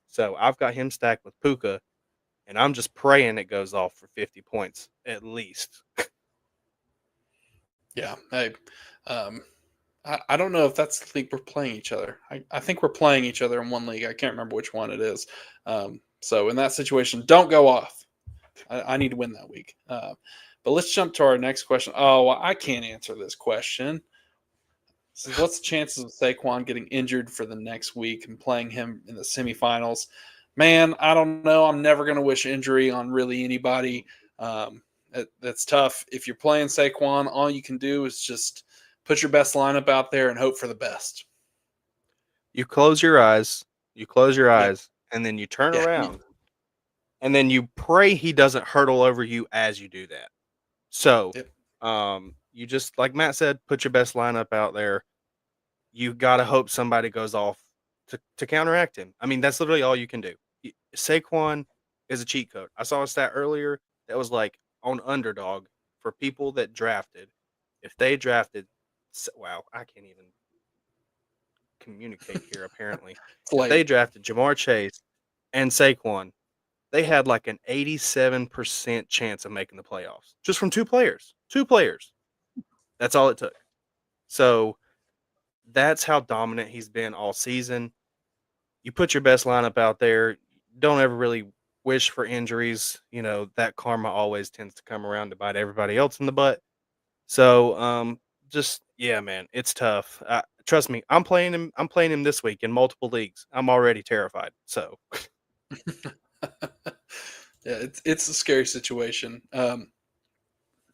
So I've got him stacked with Puka, and I'm just praying it goes off for 50 points at least. Yeah. Hey, um, I don't know if that's the league we're playing each other. I think we're playing each other in one league. I can't remember which one it is. So in that situation, don't go off. I need to win that week. But let's jump to our next question. Oh, I can't answer this question. So what's the chances of Saquon getting injured for the next week and playing him in the semifinals? Man, I don't know. I'm never going to wish injury on really anybody. That's tough. If you're playing Saquon, all you can do is just put your best lineup out there and hope for the best. You close your Yep. eyes, and then you turn Yeah. around, and then you pray he doesn't hurtle over you as you do that. So, Yep. you just like Matt said, put your best lineup out there. You gotta hope somebody goes off to counteract him. I mean, that's literally all you can do. Saquon is a cheat code. I saw a stat earlier that was like on underdog for people that drafted. If they drafted, wow, I can't even communicate here. Apparently, It's if they late. drafted Jamar Chase and Saquon, they had like an 87% chance of making the playoffs just from two players. Two players. That's all it took. So that's how dominant he's been all season. You put your best lineup out there. Don't ever really wish for injuries, that karma always tends to come around to bite everybody else in the butt. So, just yeah, man, it's tough. Trust me, I'm playing him. I'm playing him this week in multiple leagues. I'm already terrified. So, Yeah, it's a scary situation.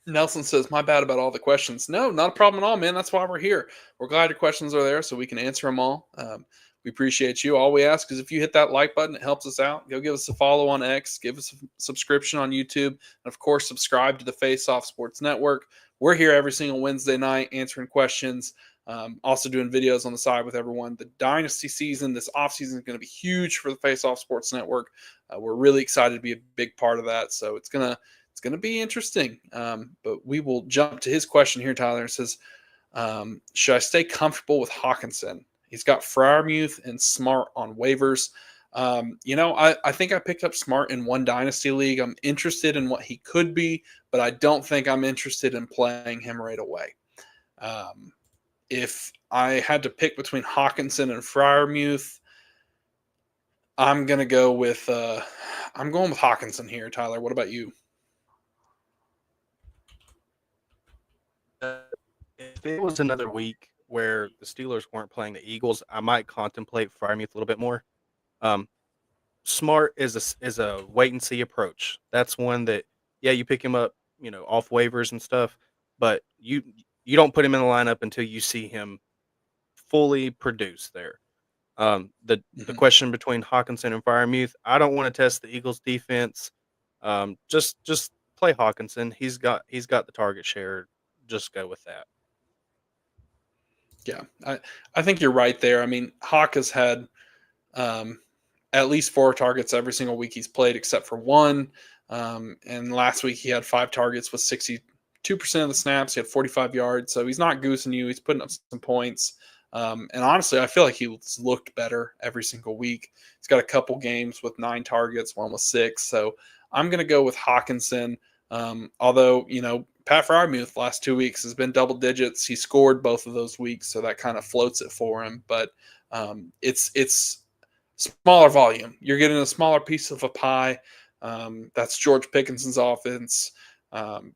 Nelson says, "My bad about all the questions." No, not a problem at all, man. That's why we're here. We're glad your questions are there so we can answer them all. We appreciate you. All we ask is if you hit that like button, it helps us out. Go give us a follow on X, give us a subscription on YouTube, and of course, subscribe to the Faceoff Sports Network. We're here every single Wednesday night answering questions, also doing videos on the side with everyone. The Dynasty season, this offseason is going to be huge for the Faceoff Sports Network. We're really excited to be a big part of that. So it's gonna be interesting. But we will jump to his question here. Tyler says, "Should I stay comfortable with Hawkinson? He's got Fryermuth and Smart on waivers. I think I picked up Smart in one dynasty league. I'm interested in what he could be, but I don't think I'm interested in playing him right away. If I had to pick between Hawkinson and Fryermuth, I'm gonna go with I'm going with Hawkinson here. Tyler, what about you?" if it was another week where the Steelers weren't playing the Eagles, I might contemplate Freiermuth a little bit more. Um, Smart is a wait and see approach. That's one that yeah, you pick him up, off waivers and stuff, but you don't put him in the lineup until you see him fully produce there. The Mhm. question between Hawkinson and Freiermuth, I don't want to test the Eagles defense. Just play Hawkinson. He's got the target share. Just go with that. Yeah, I think you're right there. I mean, Hawk has had um, at least four targets every single week he's played, except for one. And last week he had five targets with 62% of the snaps. He had 45 yards, so he's not goosing you. He's putting up some points. And honestly, I feel like he's looked better every single week. He's got a couple games with 9 targets, one with 6. So I'm going to go with Hawkinson. Although, Pat Fryermuth last 2 weeks has been double digits. He scored both of those weeks, so that kind of floats it for him. But it's smaller volume. You're getting a smaller piece of a pie. That's George Pickenson's offense. Um,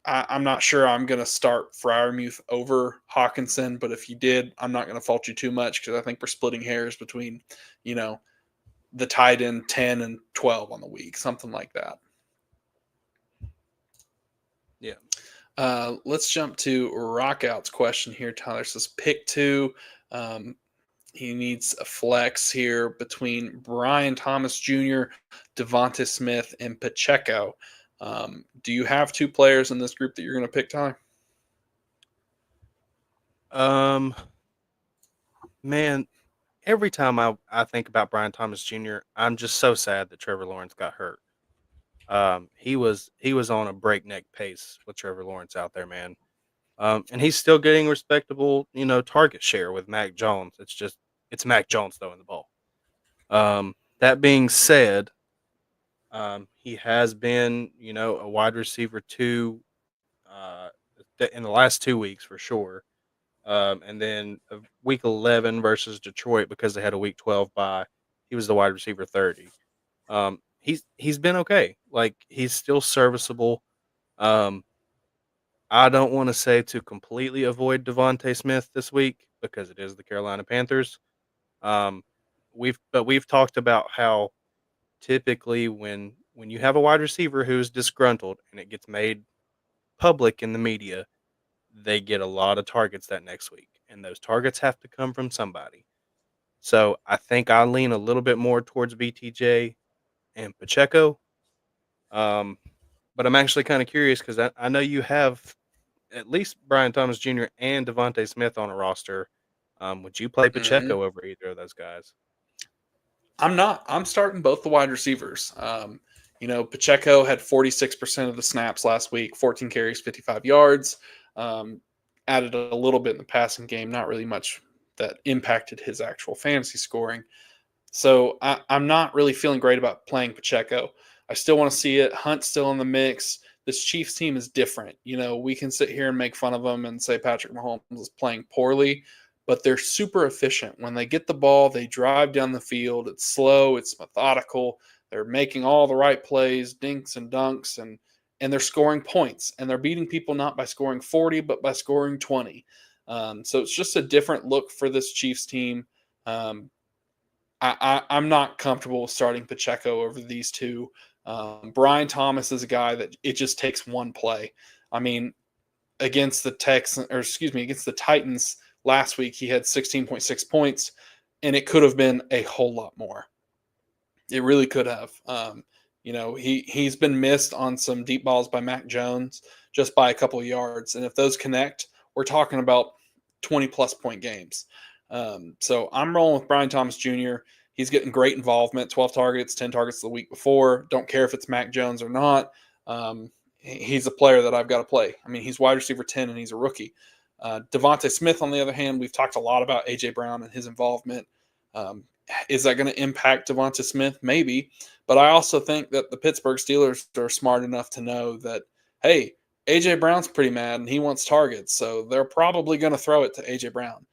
I'm not sure I'm going to start Fryermuth over Hawkinson, but if you did, I'm not going to fault you too much because I think we're splitting hairs between, you know, the tight end 10 and 12 on the week, something like that. Yeah. Let's jump to Rockout's question here. Tyler says pick two. Um, he needs a flex here between Brian Thomas Jr., Devonta Smith, and Pacheco. Do you have two players in this group that you're going to pick, Tyler? Um, man, every time I think about Brian Thomas Jr., I'm just so sad that Trevor Lawrence got hurt. He was on a breakneck pace with Trevor Lawrence out there, man. And he's still getting respectable, target share with Mac Jones. It's Mac Jones throwing the ball. That being said, he has been, a wide receiver two, uh, in the last 2 weeks for sure. And then week 11 versus Detroit because they had a week 12 bye. He was the wide receiver 30. He's been okay. Like he's still serviceable. Um, I don't want to say to completely avoid Devonte Smith this week because it is the Carolina Panthers. Um, we've talked about how typically when you have a wide receiver who's disgruntled and it gets made public in the media, they get a lot of targets that next week, and those targets have to come from somebody. So I think I lean a little bit more towards BTJ and Pacheco. Um, but I'm actually kind of curious because I know you have at least Brian Thomas Jr. and Devontae Smith on a roster. Would you play Mm-hmm. Pacheco over either of those guys? I'm not. I'm starting both the wide receivers. Pacheco had 46% of the snaps last week, 14 carries, 55 yards. Um, Added a little bit in the passing game, not really much that impacted his actual fantasy scoring. So I'm not really feeling great about playing Pacheco. I still want to see it. Hunt's still in the mix. This Chiefs team is different. We can sit here and make fun of them and say Patrick Mahomes is playing poorly, but they're super efficient. When they get the ball, they drive down the field. It's slow, it's methodical. They're making all the right plays, dinks and dunks, and they're scoring points, and they're beating people not by scoring 40, but by scoring 20. So it's just a different look for this Chiefs team. Um, I'm not comfortable with starting Pacheco over these two. Brian Thomas is a guy that it just takes one play. I mean, against the Texans, or excuse me, against the Titans last week, he had 16.6 points, and it could have been a whole lot more. It really could have. He's been missed on some deep balls by Mac Jones just by a couple of yards, and if those connect, we're talking about 20+ point games. So I'm rolling with Brian Thomas Jr. He's getting great involvement. 12 targets, 10 targets the week before. Don't care if it's Mac Jones or not. He's a player that I've got to play. I mean, he's wide receiver 10 and he's a rookie. Devontae Smith, on the other hand, we've talked a lot about AJ Brown and his involvement. Um, is that going to impact Devonta Smith? Maybe. But I also think that the Pittsburgh Steelers are smart enough to know that, hey, A.J. Brown's pretty mad and he wants targets. So they're probably going to throw it to A.J. Brown.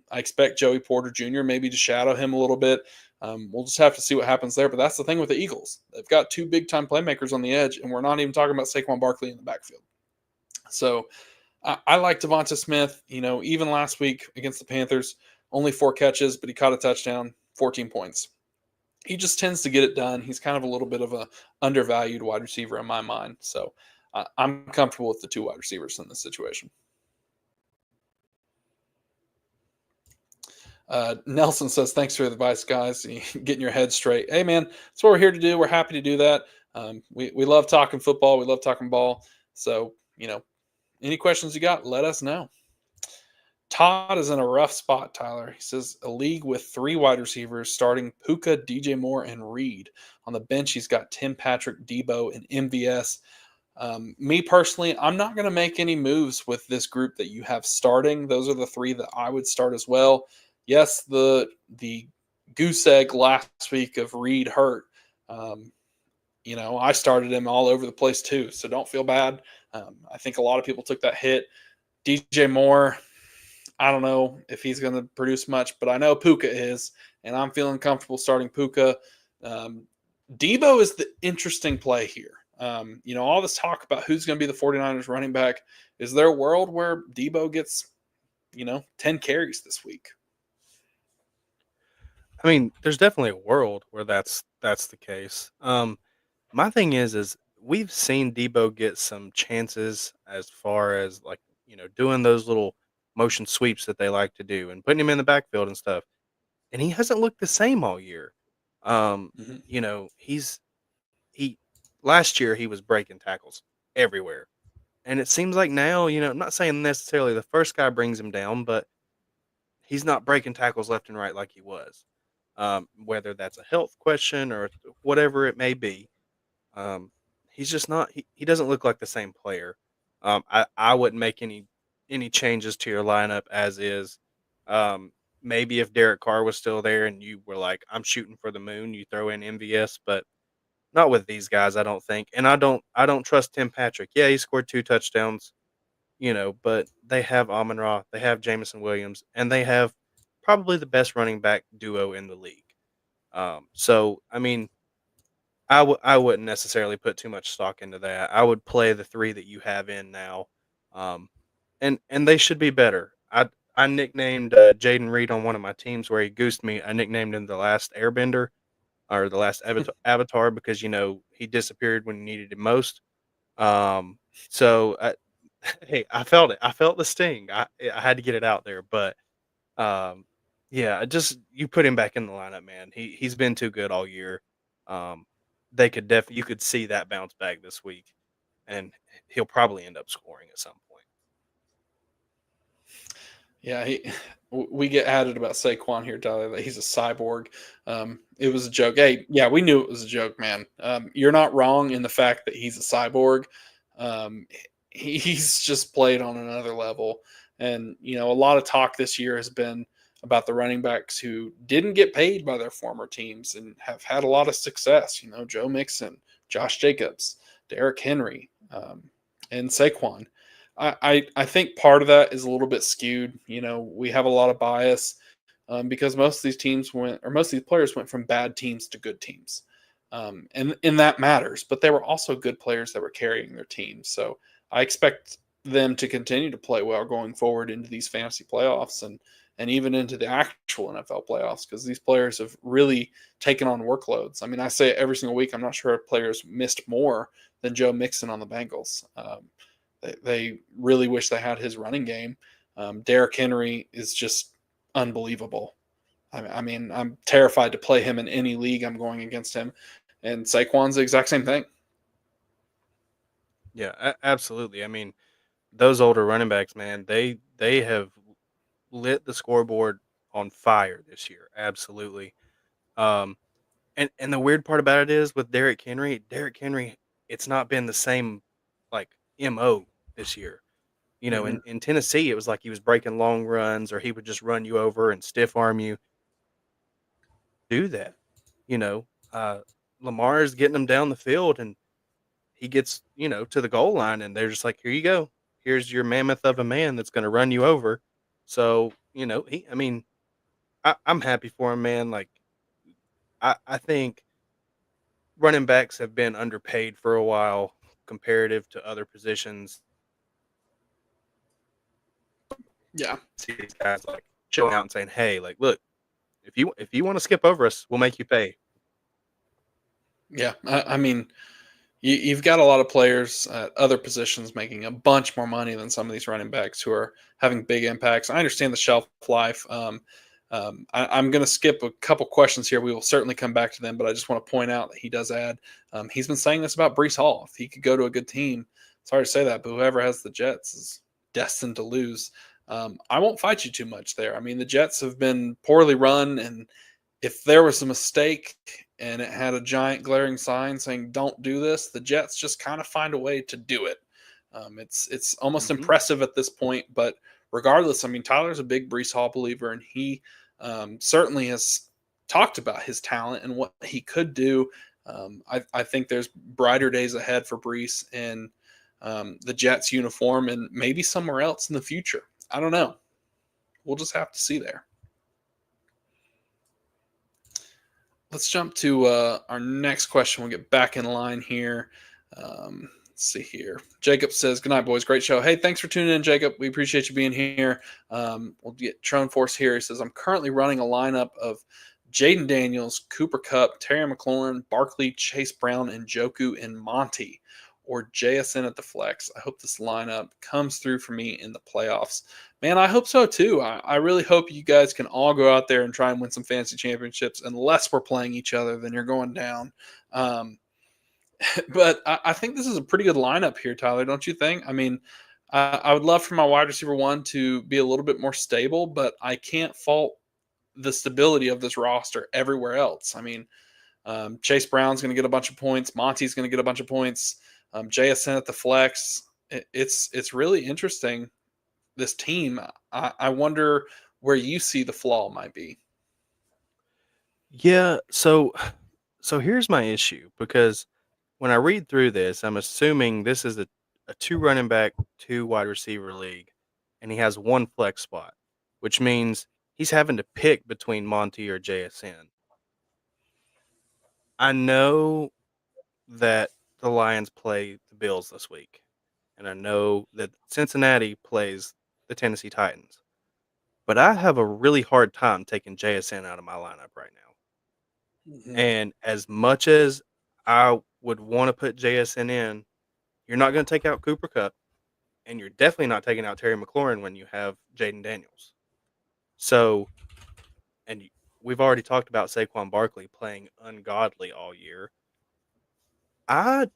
I expect Joey Porter Jr. maybe to shadow him a little bit. We'll just have to see what happens there. But that's the thing with the Eagles. They've got two big-time playmakers on the edge, and we're not even talking about Saquon Barkley in the backfield. So I like Devonta Smith. Even last week against the Panthers, only 4 catches, but he caught a touchdown, 14 points. He just tends to get it done. He's kind of a little bit of a undervalued wide receiver in my mind. So I'm comfortable with the 2 wide receivers in this situation. Nelson says, thanks for the advice, guys. Getting your head straight. Hey, man, that's what we're here to do. We're happy to do that. We love talking football. We love talking ball. So, any questions you got, let us know. Todd is in a rough spot, Tyler. He says a league with 3 wide receivers starting Puka, DJ Moore, and Reed. On the bench, he's got Tim Patrick, Debo, and MVS. Me personally, I'm not going to make any moves with this group that you have starting. Those are the 3 that I would start as well. Yes, the goose egg last week of Reed hurt. I started him all over the place too, so don't feel bad. I think a lot of people took that hit. DJ Moore, I don't know if he's going to produce much, but I know Puka is, and I'm feeling comfortable starting Puka. Debo is the interesting play here. All this talk about who's going to be the 49ers running back. Is there a world where Debo gets, 10 carries this week? I mean, there's definitely a world where that's the case. My thing is we've seen Debo get some chances as far as like doing those little motion sweeps that they like to do and putting him in the backfield and stuff, and he hasn't looked the same all year. Mm-hmm. He last year he was breaking tackles everywhere, and it seems like now I'm not saying necessarily the first guy brings him down, but he's not breaking tackles left and right like he was. Whether that's a health question or whatever it may be, he's just not. He doesn't look like the same player. I wouldn't make any changes to your lineup as is. Maybe if Derek Carr was still there and you were like, I'm shooting for the moon, you throw in MVS, but not with these guys. I don't think, and I don't trust Tim Patrick. Yeah, he scored 2 touchdowns, but they have Amon Ra, they have Jameson Williams, and they have probably the best running back duo in the league. So I mean, I wouldn't necessarily put too much stock into that. I would play the 3 that you have in now, um, and they should be better. I nicknamed Jaden Reed on one of my teams where he goosed me. I nicknamed him the last Airbender or the last Avatar because he disappeared when you needed him most. So hey, I felt it. I felt the sting. I had to get it out there, but um, yeah, just you put him back in the lineup, man. He's been too good all year. Um, they could you could see that bounce back this week, and he'll probably end up scoring at some point. Yeah, we get added about Saquon here, Tyler, that he's a cyborg. It was a joke. Hey, yeah, we knew it was a joke, man. You're not wrong in the fact that he's a cyborg. Um, he's just played on another level. And, a lot of talk this year has been about the running backs who didn't get paid by their former teams and have had a lot of success. Joe Mixon, Josh Jacobs, Derrick Henry, and Saquon. I think part of that is a little bit skewed. We have a lot of bias because most of these players went from bad teams to good teams. and that matters. But they were also good players that were carrying their teams. So I expect them to continue to play well going forward into these fantasy playoffs and even into the actual NFL playoffs because these players have really taken on workloads. I mean, I say it every single week. I'm not sure if players missed more than Joe Mixon on the Bengals. They really wish they had his running game. Derrick Henry is just unbelievable. I mean, I'm terrified to play him in any league I'm going against him. And Saquon's the exact same thing. Yeah, absolutely. I mean, those older running backs, man, they have lit the scoreboard on fire this year. Absolutely. Um, and the weird part about it is with Derrick Henry, it's not been the same like MO this year. You know, Mm-hmm. in Tennessee, it was like he was breaking long runs or he would just run you over and stiff arm you. Do that. You know, Lamar is getting them down the field and he gets, to the goal line and they're just like, here you go. Here's your mammoth of a man that's going to run you over. So, I mean, I'm happy for him, man. Like, I think running backs have been underpaid for a while comparative to other positions. Yeah. See these guys like showing out and saying, "Hey, like, look, if you want to skip over us, we'll make you pay." Yeah. I mean, you've got a lot of players at other positions making a bunch more money than some of these running backs who are having big impacts. I understand the shelf life. I'm going to skip a couple questions here. We will certainly come back to them, but I just want to point out that he does add. He's been saying this about Brees Hall. If he could go to a good team, it's hard to say that, but whoever has the Jets is destined to lose. I won't fight you too much there. I mean, the Jets have been poorly run, and if there was a mistake and it had a giant glaring sign saying "Don't do this," the Jets just kind of find a way to do it. It's almost Hmm. impressive at this point, but regardless, I mean Tyler's a big Brees Hall believer, and he certainly has talked about his talent and what he could do. I think there's brighter days ahead for Brees in the Jets uniform and maybe somewhere else in the future. I don't know. We'll just have to see there. Let's jump to our next question. We'll get back in line here. Let's see here. Jacob says, "Good night, boys. Great show. Hey, thanks for tuning in, Jacob. We appreciate you being here." We'll get Trone Force here. He says, "I'm currently running a lineup of Jaden Daniels, Cooper Cup, Terry McLaurin, Barkley, Chase Brown, and Joku and Monty, or JSN at the flex. I hope this lineup comes through for me in the playoffs." Man, I hope so too. I really hope you guys can all go out there and try and win some fantasy championships, unless we're playing each other, then you're going down. Um, but I think this is a pretty good lineup here, Tyler, don't you think? I mean, I would love for my wide receiver one to be a little bit more stable, but I can't fault the stability of this roster everywhere else. I mean, Chase Brown's going to get a bunch of points. Monty's going to get a bunch of points. JSN at the flex. It's really interesting. This team. I wonder where you see the flaw might be. Yeah, so here's my issue because when I read through this, I'm assuming this is a two running back, two wide receiver league, and he has one flex spot, which means he's having to pick between Monty or JSN. I know that the Lions play the Bills this week, and I know that Cincinnati plays the Tennessee Titans, but I have a really hard time taking JSN out of my lineup right now. Mhm. And as much as I would want to put JSN in, you're not going to take out Cooper Cup, and you're definitely not taking out Terry McLaurin when you have Jaden Daniels. So, and we've already talked about Saquon Barkley playing ungodly all year. I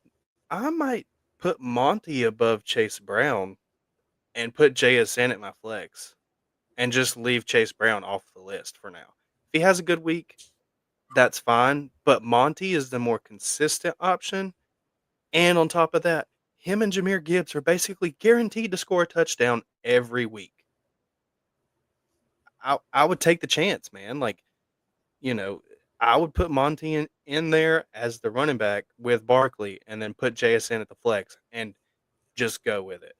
I might put Monty above Chase Brown and put JSN at my flex and just leave Chase Brown off the list for now. If he has a good week, that's fine. But Monty is the more consistent option. And on top of that, him and Jameer Gibbs are basically guaranteed to score a touchdown every week. I would take the chance, man. Like, you know, I would put Monty in there as the running back with Barkley and then put JSN at the flex and just go with it.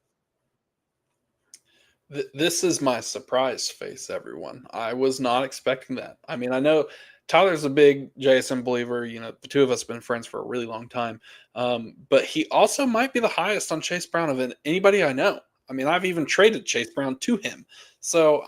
This is my surprise face, everyone. I was not expecting that. I mean, I know Tyler's a big JSN believer. The two of us have been friends for a really long time. But he also might be the highest on Chase Brown of anybody I know. I mean, I've even traded Chase Brown to him. So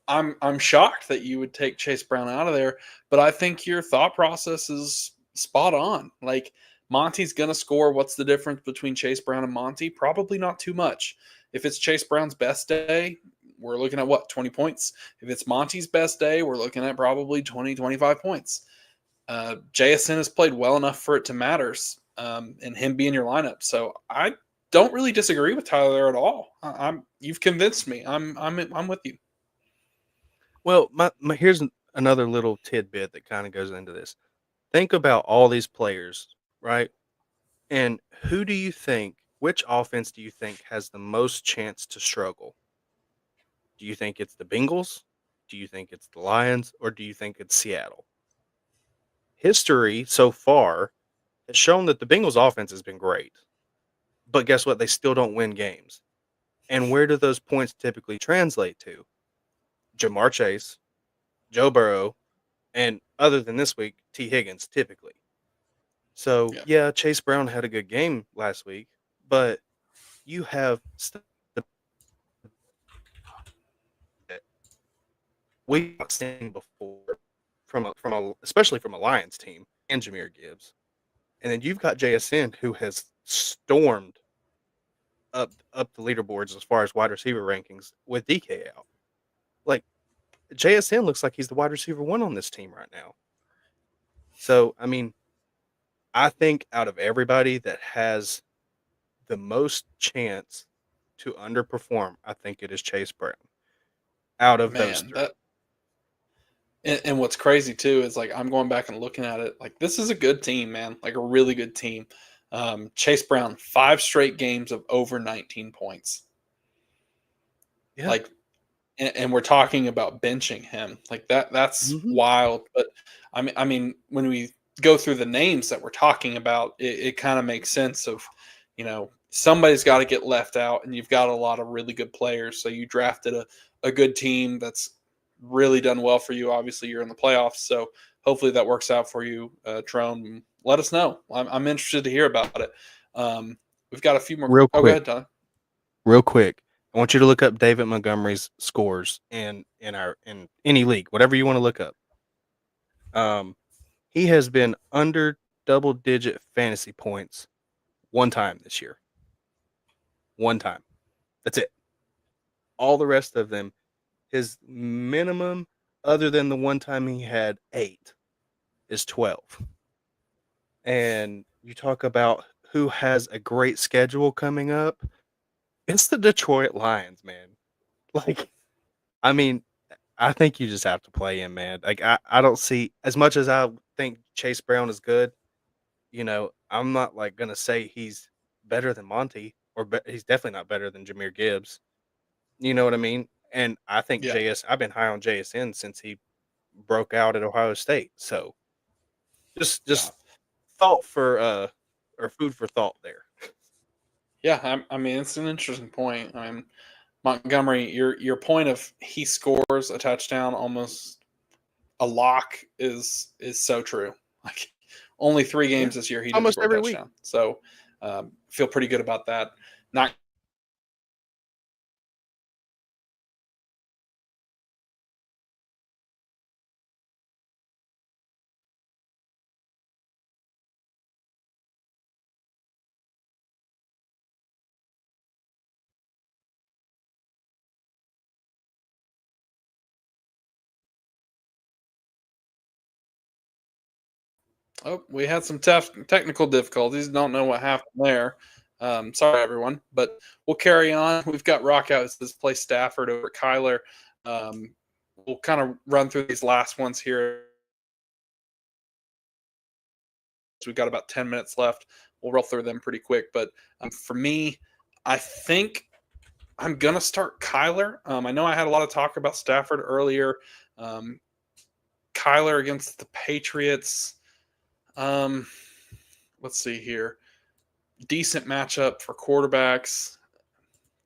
I'm shocked that you would take Chase Brown out of there, but I think your thought process is spot on. Like Monty's gonna score. What's the difference between Chase Brown and Monty? Probably not too much. If it's Chase Brown's best day, we're looking at what, 20 points. If it's Monty's best day, we're looking at probably 20, 25 points. JSN has played well enough for it to matter, and him being your lineup. So I don't really disagree with Tyler at all. You've convinced me. I'm with you. Well, here's another little tidbit that kind of goes into this. Think about all these players, right? And who do you think, which offense do you think has the most chance to struggle? Do you think it's the Bengals? Do you think it's the Lions? Or do you think it's Seattle? History so far has shown that the Bengals offense has been great. But guess what? They still don't win games. And where do those points typically translate to? Jamar Chase, Joe Burrow, and other than this week, T. Higgins typically. So, Yeah. yeah, Chase Brown had a good game last week, but you have stuff that we've not seen before from a especially from a Lions team and Jameer Gibbs. And then you've got JSN who has stormed up the leaderboards as far as wide receiver rankings with DK out. Like JSN looks like he's the wide receiver one on this team right now. So, I mean, I think out of everybody that has the most chance to underperform, I think it is Chase Brown out of those Man, three. and what's crazy too is like I'm going back and looking at it. Like this is a good team, man. Like a really good team. Chase Brown, 5 straight games of over 19 points. Yeah. Like, and we're talking about benching him. Like that's Mhm. wild. But I mean, when we go through the names that we're talking about, it kind of makes sense of, somebody's got to get left out, and you've got a lot of really good players. So you drafted a good team that's really done well for you. Obviously, you're in the playoffs, so hopefully that works out for you, Trone. Let us know. I'm interested to hear about it. We've got a few more. Real Oh, go quick, ahead, Tyler. real quick. I want you to look up David Montgomery's scores in any league, whatever you want to look up. Um, he has been under double digit fantasy points one time this year. One time. That's it. All the rest of them, his minimum, other than the one time he had 8, is 12. And you talk about who has a great schedule coming up. It's the Detroit Lions, man. Like, I mean, I think you just have to play him, man. Like, I don't see as much as I think Chase Brown is good. I'm not like gonna say he's better than Monty, he's definitely not better than Jameer Gibbs. You know what I mean? And I think Yeah, I've been high on JSN since he broke out at Ohio State. So yeah. just thought for or food for thought there. Yeah, I mean, it's an interesting point. I mean, Montgomery, your point of he scores a touchdown almost a lock is so true. Like only 3 games Yeah. this year he didn't Almost score a every week. touchdown, so feel pretty good about that. Not Oh, we had some tough technical difficulties. Don't know what happened there. Sorry, everyone, but we'll carry on. We've got Rock out as play Stafford over Kyler. We'll kind of run through these last ones here. We've got about 10 minutes left. We'll roll through them pretty quick. But for me, I think I'm going to start Kyler. I know I had a lot of talk about Stafford earlier. Um, Kyler against the Patriots. Um, let's see here. Decent matchup for quarterbacks.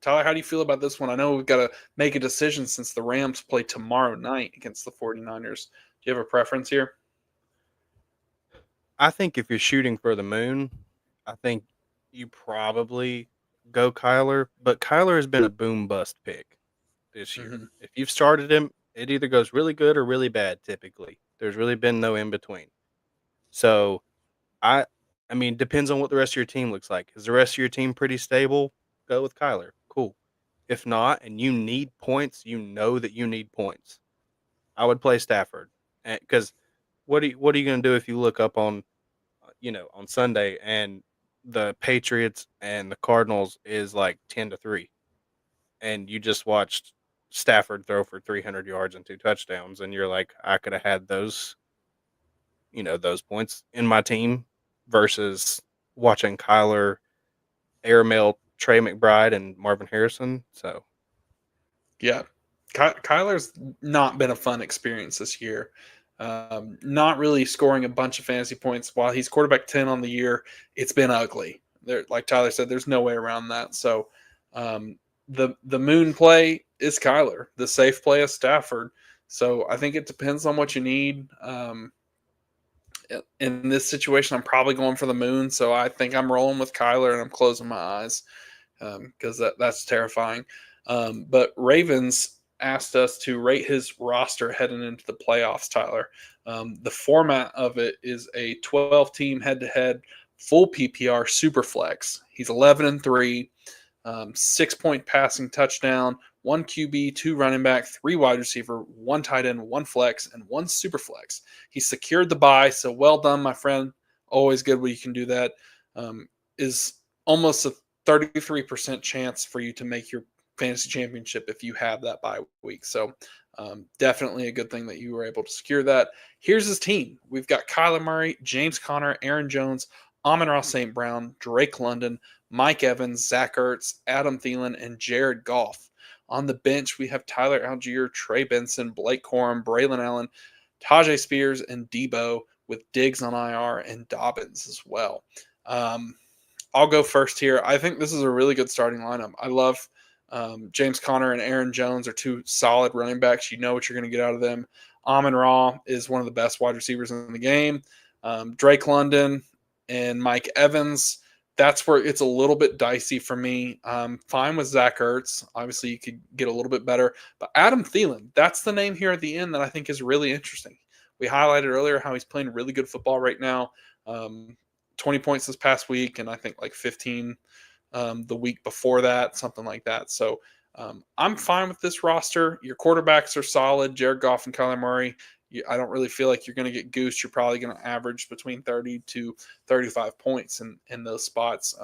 Tyler, how do you feel about this one? I know we've got to make a decision since the Rams play tomorrow night against the 49ers. Do you have a preference here? I think if you're shooting for the moon, I think you probably go Kyler, but Kyler has been a boom bust pick this year. Hmm. If you've started him, it either goes really good or really bad typically. There's really been no in between. So, I I mean, depends on what the rest of your team looks like. Is the rest of your team pretty stable? Go with Kyler. Cool. If not, and you need points, you know that you need points. I would play Stafford, because what are you going to do if you look up on on Sunday and the Patriots and the Cardinals is like 10-3, and you just watched Stafford throw for 300 yards and two touchdowns, and you're like, I could have had those points in my team versus watching Kyler airmail Trey McBride and Marvin Harrison. So Yeah, Kyler's not been a fun experience this year. Not really scoring a bunch of fantasy points while he's quarterback 10 on the year. It's been ugly. There, like Tyler said, there's no way around that. So um, the moon play is Kyler. The safe play is Stafford. So I think it depends on what you need. In this situation, I'm probably going for the moon. So I think I'm rolling with Kyler and I'm closing my eyes because that's terrifying. But Ravens asked us to rate his roster heading into the playoffs, Tyler. The format of it is a 12 team head to head full PPR super flex. He's 11-3, 6 point passing touchdown, one QB, two running back, three wide receiver, one tight end, one flex, and one super flex. He secured the bye, so well done, my friend. Always good when you can do that. Is almost a 33% chance for you to make your fantasy championship if you have that bye week. So definitely a good thing that you were able to secure that. Here's his team. We've got Kyler Murray, James Conner, Aaron Jones, Amon-Ra St. Brown, Drake London, Mike Evans, Zach Ertz, Adam Thielen, and Jared Goff. On the bench, we have Tyler Algier, Trey Benson, Blake Corum, Braylon Allen, Tajay Spears, and Debo, with Diggs on IR and Dobbins as well. Um, I'll go first here. I think this is a really good starting lineup. I love James Conner and Aaron Jones are two solid running backs. You know what you're going to get out of them. Amon Ra is one of the best wide receivers in the game. Drake London and Mike Evans. That's where it's a little bit dicey for me. Fine with Zach Ertz. Obviously, you could get a little bit better. But Adam Thielen, that's the name here at the end that I think is really interesting. We highlighted earlier how he's playing really good football right now. Um, 20 points this past week, and I think like 15 the week before that, something like that. So I'm fine with this roster. Your quarterbacks are solid, Jared Goff and Kyler Murray. I don't really feel like you're going to get goosed. You're probably going to average between 30 to 35 points in those spots.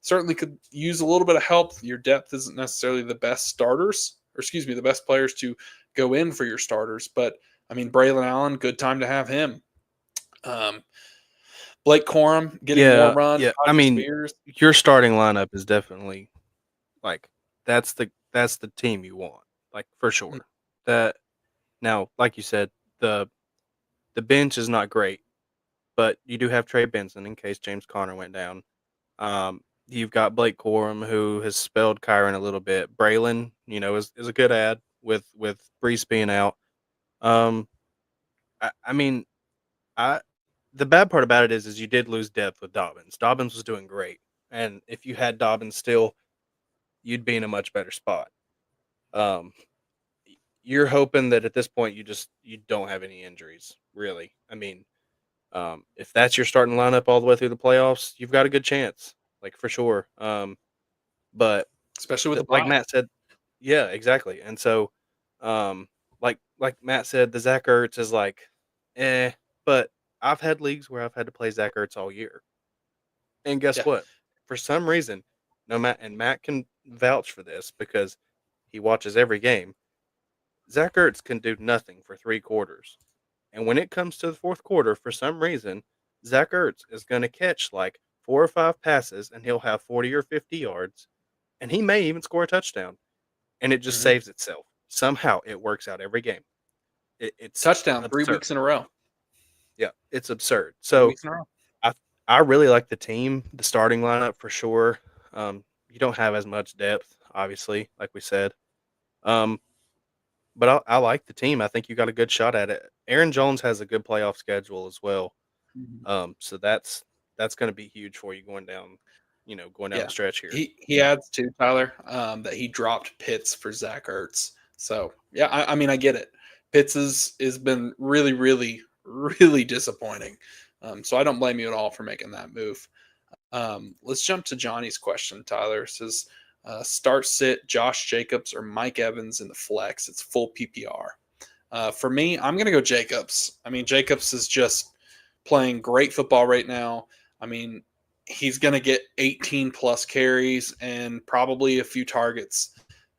Certainly could use a little bit of help. Your depth isn't necessarily the best starters, or excuse me, the best players to go in for your starters. But I mean, Braylon Allen, good time to have him. Um, Blake Corum getting more yeah, run. yeah. I Hodges mean, Spears. your starting lineup is definitely like that's the team you want, like for sure. That now, like you said, the the bench is not great, but you do have Trey Benson in case James Conner went down. You've got Blake Corum, who has spelled Kyron a little bit. Braylon, is a good ad with Brees being out. Um, I mean, I the bad part about it is you did lose depth with Dobbins. Dobbins was doing great, and if you had Dobbins still, you'd be in a much better spot. Um, you're hoping that at this point you don't have any injuries, really. I mean, if that's your starting lineup all the way through the playoffs, you've got a good chance, like for sure. But Especially with the like bye. Matt said, yeah, exactly. And so, um, like Matt said, the Zach Ertz is like, eh. But I've had leagues where I've had to play Zach Ertz all year, and guess Yeah. what? For some reason, no Matt can vouch for this because he watches every game. Zach Ertz can do nothing for 3 quarters. And when it comes to the fourth quarter, for some reason, Zach Ertz is going to catch like 4 or 5 passes and he'll have 40 or 50 yards. And he may even score a touchdown. And it just Hmm. saves itself. Somehow it works out every game. It's Touchdown three absurd. weeks in a row. Yeah, it's absurd. Three So weeks in a row. I I really like the team, the starting lineup for sure. You don't have as much depth, obviously, like we said. Um, but I like the team. I think you got a good shot at it. Aaron Jones has a good playoff schedule as well. Mhm. So that's going to be huge for you going down, going down the Yeah, stretch here. he adds to Tyler that he dropped Pitts for Zach Ertz. So yeah, I mean I get it. Pitts has been really, really, really disappointing. So I don't blame you at all for making that move. Let's jump to Johnny's question. Tyler says, start sit Josh Jacobs or Mike Evans in the flex. It's full PPR. For me, I'm going to go Jacobs. I mean, Jacobs is just playing great football right now. I mean, he's going to get 18 plus carries and probably a few targets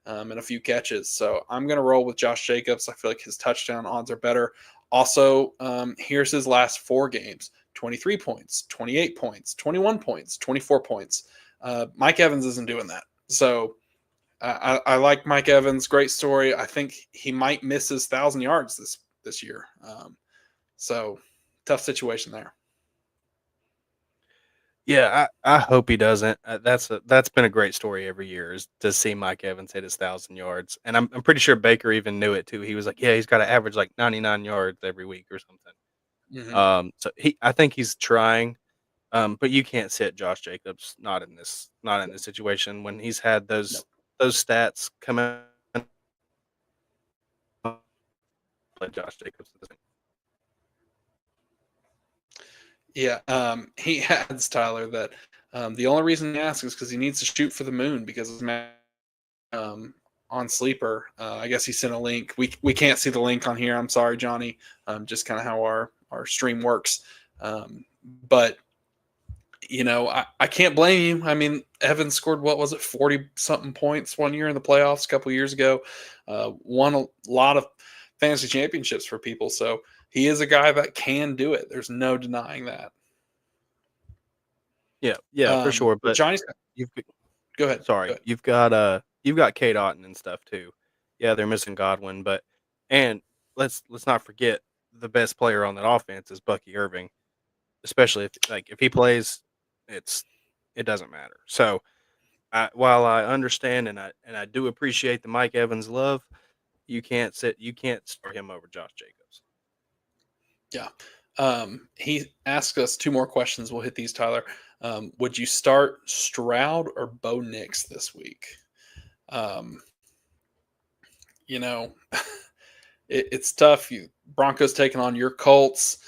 and a few catches. So I'm going to roll with Josh Jacobs. I feel like his touchdown odds are better. Also, here's his last 4 games: 23 points, 28 points, 21 points, 24 points. Mike Evans isn't doing that. So I like Mike Evans. Great story. I think he might miss his 1,000 yards this year. So tough situation there. Yeah, I hope he doesn't. That's been a great story every year is to see Mike Evans hit his 1,000 yards, and I'm pretty sure Baker even knew it too. He was like, yeah, he's got to average like 99 yards every week or something. Hmm. So I think he's trying. But you can't sit Josh Jacobs not in this situation when he's had No. those stats come out. Play Josh Jacobs at this point. Yeah. He adds Tyler that the only reason he asks is because he needs to shoot for the moon because um, on Sleeper. I guess he sent a link. We can't see the link on here. I'm sorry, Johnny. Just kind of how our stream works. But I can't blame you. I mean, Evans scored what was it, 40 something points one year in the playoffs a couple years ago. Won a lot of fantasy championships for people. So he is a guy that can do it. There's no denying that. Yeah, yeah, for sure. But Johnny's you've go ahead. Go sorry, ahead. you've got Kate Otten and stuff too. Yeah, they're missing Godwin, but and let's not forget the best player on that offense is Bucky Irving, especially if he plays, it's it doesn't matter. So while I understand and I do appreciate the Mike Evans love, you can't start him over Josh Jacobs. Yeah. He asked us 2 more questions. We'll hit these, Tyler. Would you start Stroud or Bo Nix this week? Um, you know, it's tough. Broncos taking on your Colts,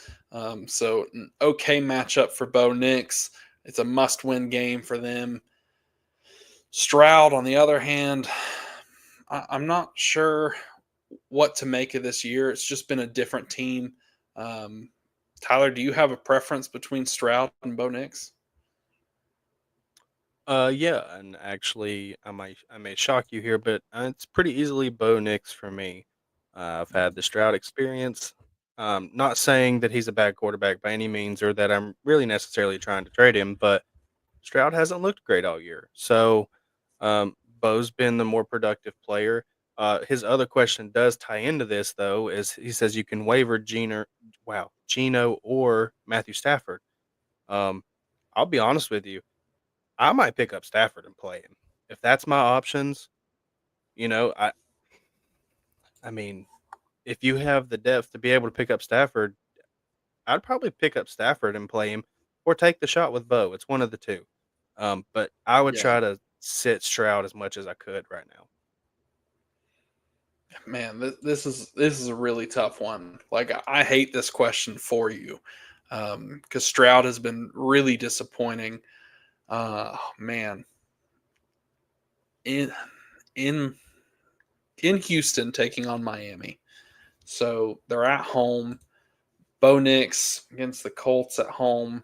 so an okay matchup for Bo Nix. It's a must-win game for them. Stroud, on the other hand, I'm not sure what to make of this year. It's just been a different team. Um, Tyler, do you have a preference between Stroud and Bo Nix? Yeah, and actually, I may shock you here, but it's pretty easily Bo Nix for me. I've had the Stroud experience. Not saying that he's a bad quarterback by any means, or that I'm really necessarily trying to trade him, but Stroud hasn't looked great all year. So, Bo's been the more productive player. His other question does tie into this, though, is he says you can waiver Gino or Matthew Stafford. Um, I'll be honest with you. I might pick up Stafford and play him. If that's my options, you know, I mean, if you have the depth to be able to pick up Stafford, I'd probably pick up Stafford and play him or take the shot with Bo. It's one of the two. But I would Yeah, try to sit Stroud as much as I could right now. man, this is a really tough one. Like I hate this question for you because Stroud has been really disappointing. Man, in in in Houston taking on Miami, so they're at home. Bo Nix against the Colts at home.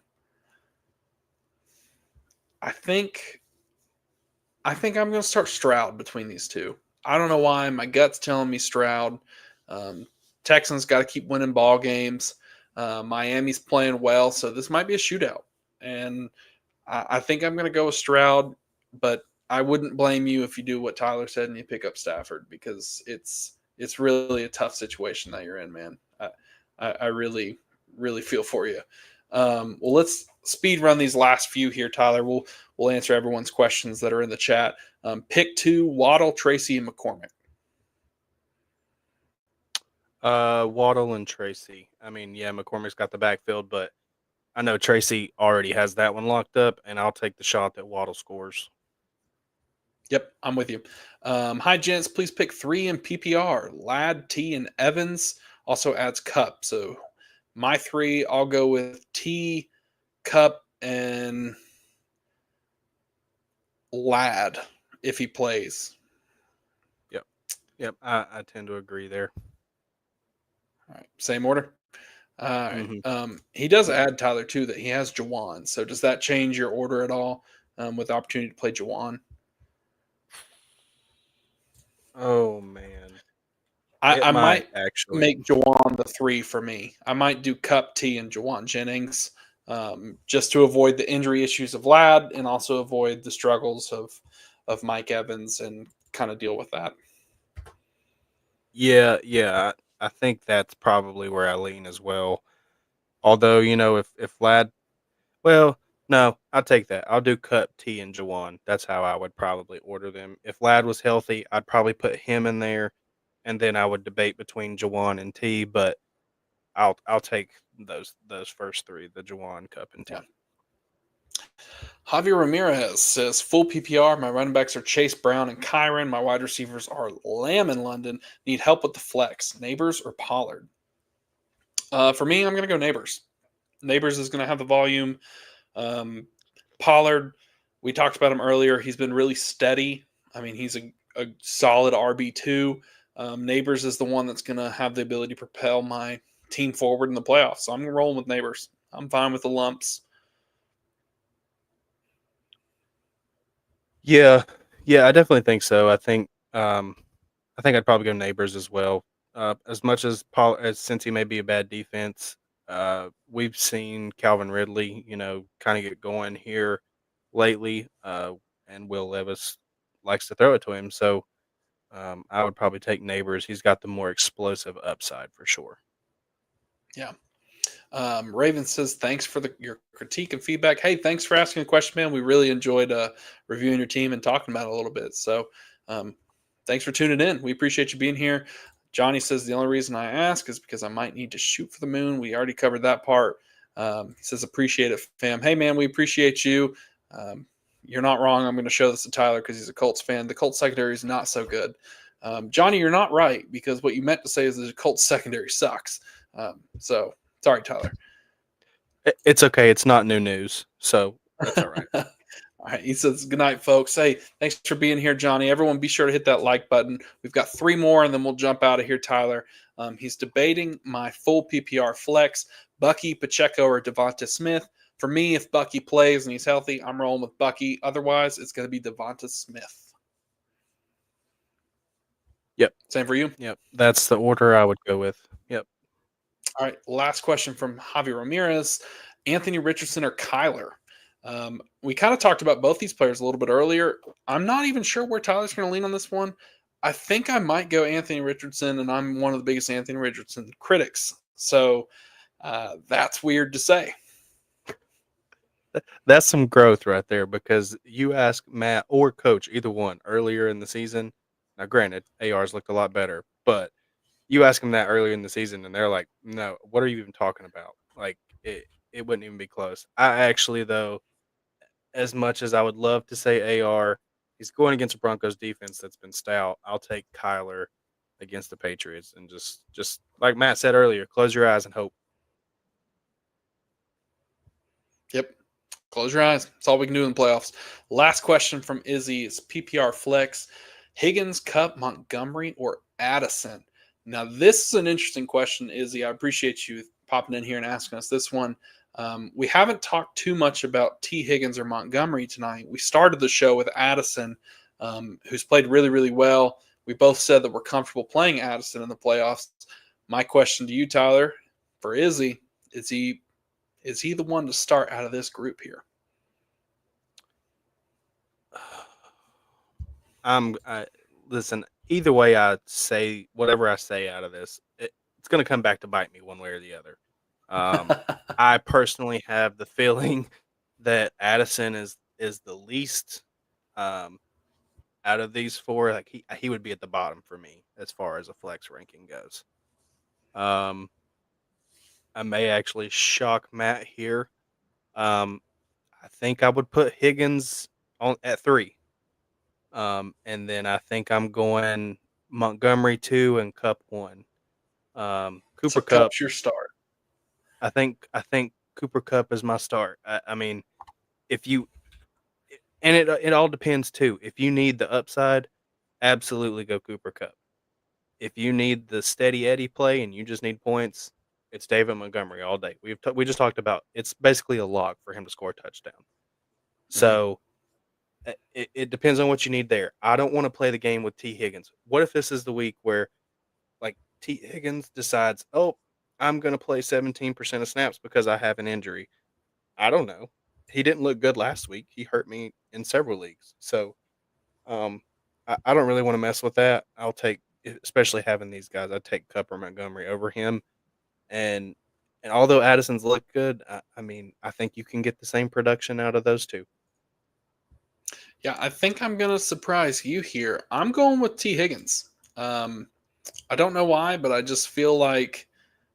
I think I think I'm going to start Stroud between these two. I don't know why. My gut's telling me Stroud. Um, Texans got to keep winning ball games. Miami's playing well, so this might be a shootout. And I think I'm going to go with Stroud, but I wouldn't blame you if you do what Tyler said and you pick up Stafford because it's really a tough situation that you're in, man. I really really feel for you. Well, let's speed run these last few here, Tyler. We'll answer everyone's questions that are in the chat. Pick two: Waddle, Tracy, and McCormick. Waddle and Tracy. I mean, yeah, McCormick's got the backfield, but I know Tracy already has that one locked up, and I'll take the shot that Waddle scores. Yep, I'm with you. Hi, gents. Please pick three in PPR. Ladd, T, and Evans also adds Cup. So my three, I'll go with T, Cup, and Ladd if he plays. Yep. Yep. I tend to agree there. All right, same order. All right. Hmm. He does add Tyler too that he has Jawan. So does that change your order at all with the opportunity to play Jawan? Oh man, I it might might actually. make Jawan the three for me. I might do Cup, T, and Jawan Jennings just to avoid the injury issues of Ladd and also avoid the struggles of Mike Evans and kind of deal with that. Yeah, yeah. I think that's probably where I lean as well. Although if Vlad, well, no, I'll take that. I'll do Cup, T, and Jawan. That's how I would probably order them. If Vlad was healthy, I'd probably put him in there, and then I would debate between Jawan and T. But I'll take those first three: the Jawan, Cup, and Yeah. T. Javier Ramirez says full PPR. My running backs are Chase Brown and Kyron. My wide receivers are Lamb in London. Need help with the flex. Neighbors or Pollard? For me, I'm going to go Neighbors. Neighbors is going to have the volume. Um, Pollard, we talked about him earlier. He's been really steady. I mean, he's a solid RB2. Neighbors is the one that's going to have the ability to propel my team forward in the playoffs. So I'm rolling with Neighbors. I'm fine with the lumps. Yeah, yeah, I definitely think so. I think I'd probably go Neighbors as well. As much as Paul, as since he may be a bad defense, we've seen Calvin Ridley, kind of get going here lately, and Will Levis likes to throw it to him. So I would probably take Neighbors. He's got the more explosive upside for sure. Yeah. Raven says, thanks for your critique and feedback. Hey, thanks for asking a question, man. We really enjoyed reviewing your team and talking about it a little bit. So um, thanks for tuning in. We appreciate you being here. Johnny says, the only reason I ask is because I might need to shoot for the moon. We already covered that part. He says, appreciate it, fam. Hey, man, we appreciate you. Um, you're not wrong. I'm going to show this to Tyler because he's a Colts fan. The Colts secondary is not so good. Johnny, you're not right because what you meant to say is the Colts secondary sucks. So sorry, Tyler. It's okay. It's not new news, so that's all right. All right. He says, good night, folks. Hey, thanks for being here, Johnny. Everyone, be sure to hit that like button. We've got three more, and then we'll jump out of here, Tyler. He's debating my full PPR flex Bucky, Pacheco, or Devonta Smith. For me, if Bucky plays and he's healthy, I'm rolling with Bucky. Otherwise, it's going to be Devonta Smith. Yep, Same for you. yep. That's the order I would go with. Yep. All right, last question from Javi Ramirez. Anthony Richardson or Kyler? We kind of talked about both these players a little bit earlier. I'm not even sure where Tyler's going to lean on this one. I think I might go Anthony Richardson, and I'm one of the biggest Anthony Richardson critics. So that's weird to say. That's some growth right there because you ask Matt or Coach, either one, earlier in the season. Now, granted, AR's looked a lot better, but you ask them that earlier in the season, and they're like, "No, what are you even talking about? Like, it wouldn't even be close." I actually, though, as much as I would love to say AR, he's going against a Broncos defense that's been stout. I'll take Kyler against the Patriots, and just like Matt said earlier, close your eyes and hope. Yep. Close your eyes. That's all we can do in the playoffs. Last question from Izzy is PPR flex Higgins, Cup, Montgomery, or Addison? Now, this is an interesting question, Izzy. I appreciate you popping in here and asking us this one. We haven't talked too much about T. Higgins or Montgomery tonight. We started the show with Addison, who's played really, really well. We both said that we're comfortable playing Addison in the playoffs. My question to you, Tyler, for Izzy, is he the one to start out of this group here? I listen. Either way, I say whatever I say out of this, it's going to come back to bite me one way or the other. Um, I personally have the feeling that Addison is the least um, out of these four. Like he would be at the bottom for me as far as a flex ranking goes. Um, I may actually shock Matt here. Um, I think I would put Higgins on at 3. And then I think I'm going Montgomery 2 and Cup 1. So Cooper Cup. Cup's your start. I think Cooper Cup is my start. I mean, if you and it all depends too. If you need the upside, absolutely go Cooper Cup. If you need the steady Eddie play and you just need points, it's David Montgomery all day. We just talked about it's basically a lock for him to score a touchdown. Mhm. So it depends on what you need there. I don't want to play the game with T Higgins. What if this is the week where like T Higgins decides, oh, I'm going to play 17% of snaps because I have an injury. I don't know. He didn't look good last week. He hurt me in several leagues. So um, I don't really want to mess with that. I'll take, especially having these guys, I'd take Cup or Montgomery over him. And and although Addison's looked good, I mean, I think you can get the same production out of those two. Yeah, I think I'm going to surprise you here. I'm going with T. Higgins. Um, I don't know why, but I just feel like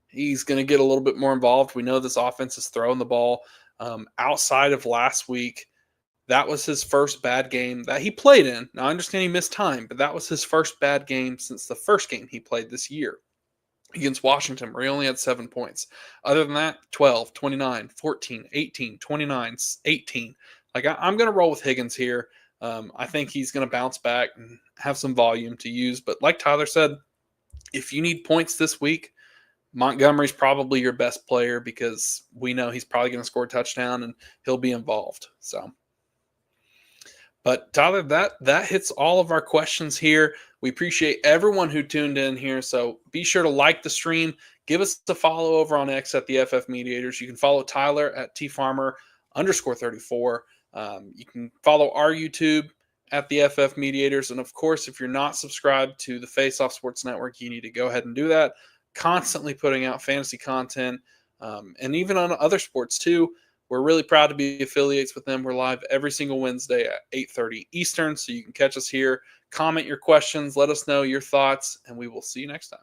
he's going to get a little bit more involved. We know this offense is throwing the ball. Outside of last week, that was his first bad game that he played in. Now, I understand he missed time, but that was his first bad game since the first game he played this year against Washington, where he only had 7 points. Other than that, 12, 29, 14, 18, 29, 18. Like, I'm going to roll with Higgins here. I think he's going to bounce back and have some volume to use. But like Tyler said, if you need points this week, Montgomery's probably your best player because we know he's probably going to score a touchdown and he'll be involved. So, but Tyler, that hits all of our questions here. We appreciate everyone who tuned in here. So be sure to like the stream. Give us a follow over on X at the FF Mediators. You can follow Tyler at tfarmer_34. You can follow our YouTube at the FF Mediators. And of course, if you're not subscribed to the Faceoff Sports Network, you need to go ahead and do that. Constantly putting out fantasy content, and even on other sports too. We're really proud to be affiliates with them. We're live every single Wednesday at 8:30 Eastern, so you can catch us here. Comment your questions, let us know your thoughts, and we will see you next time.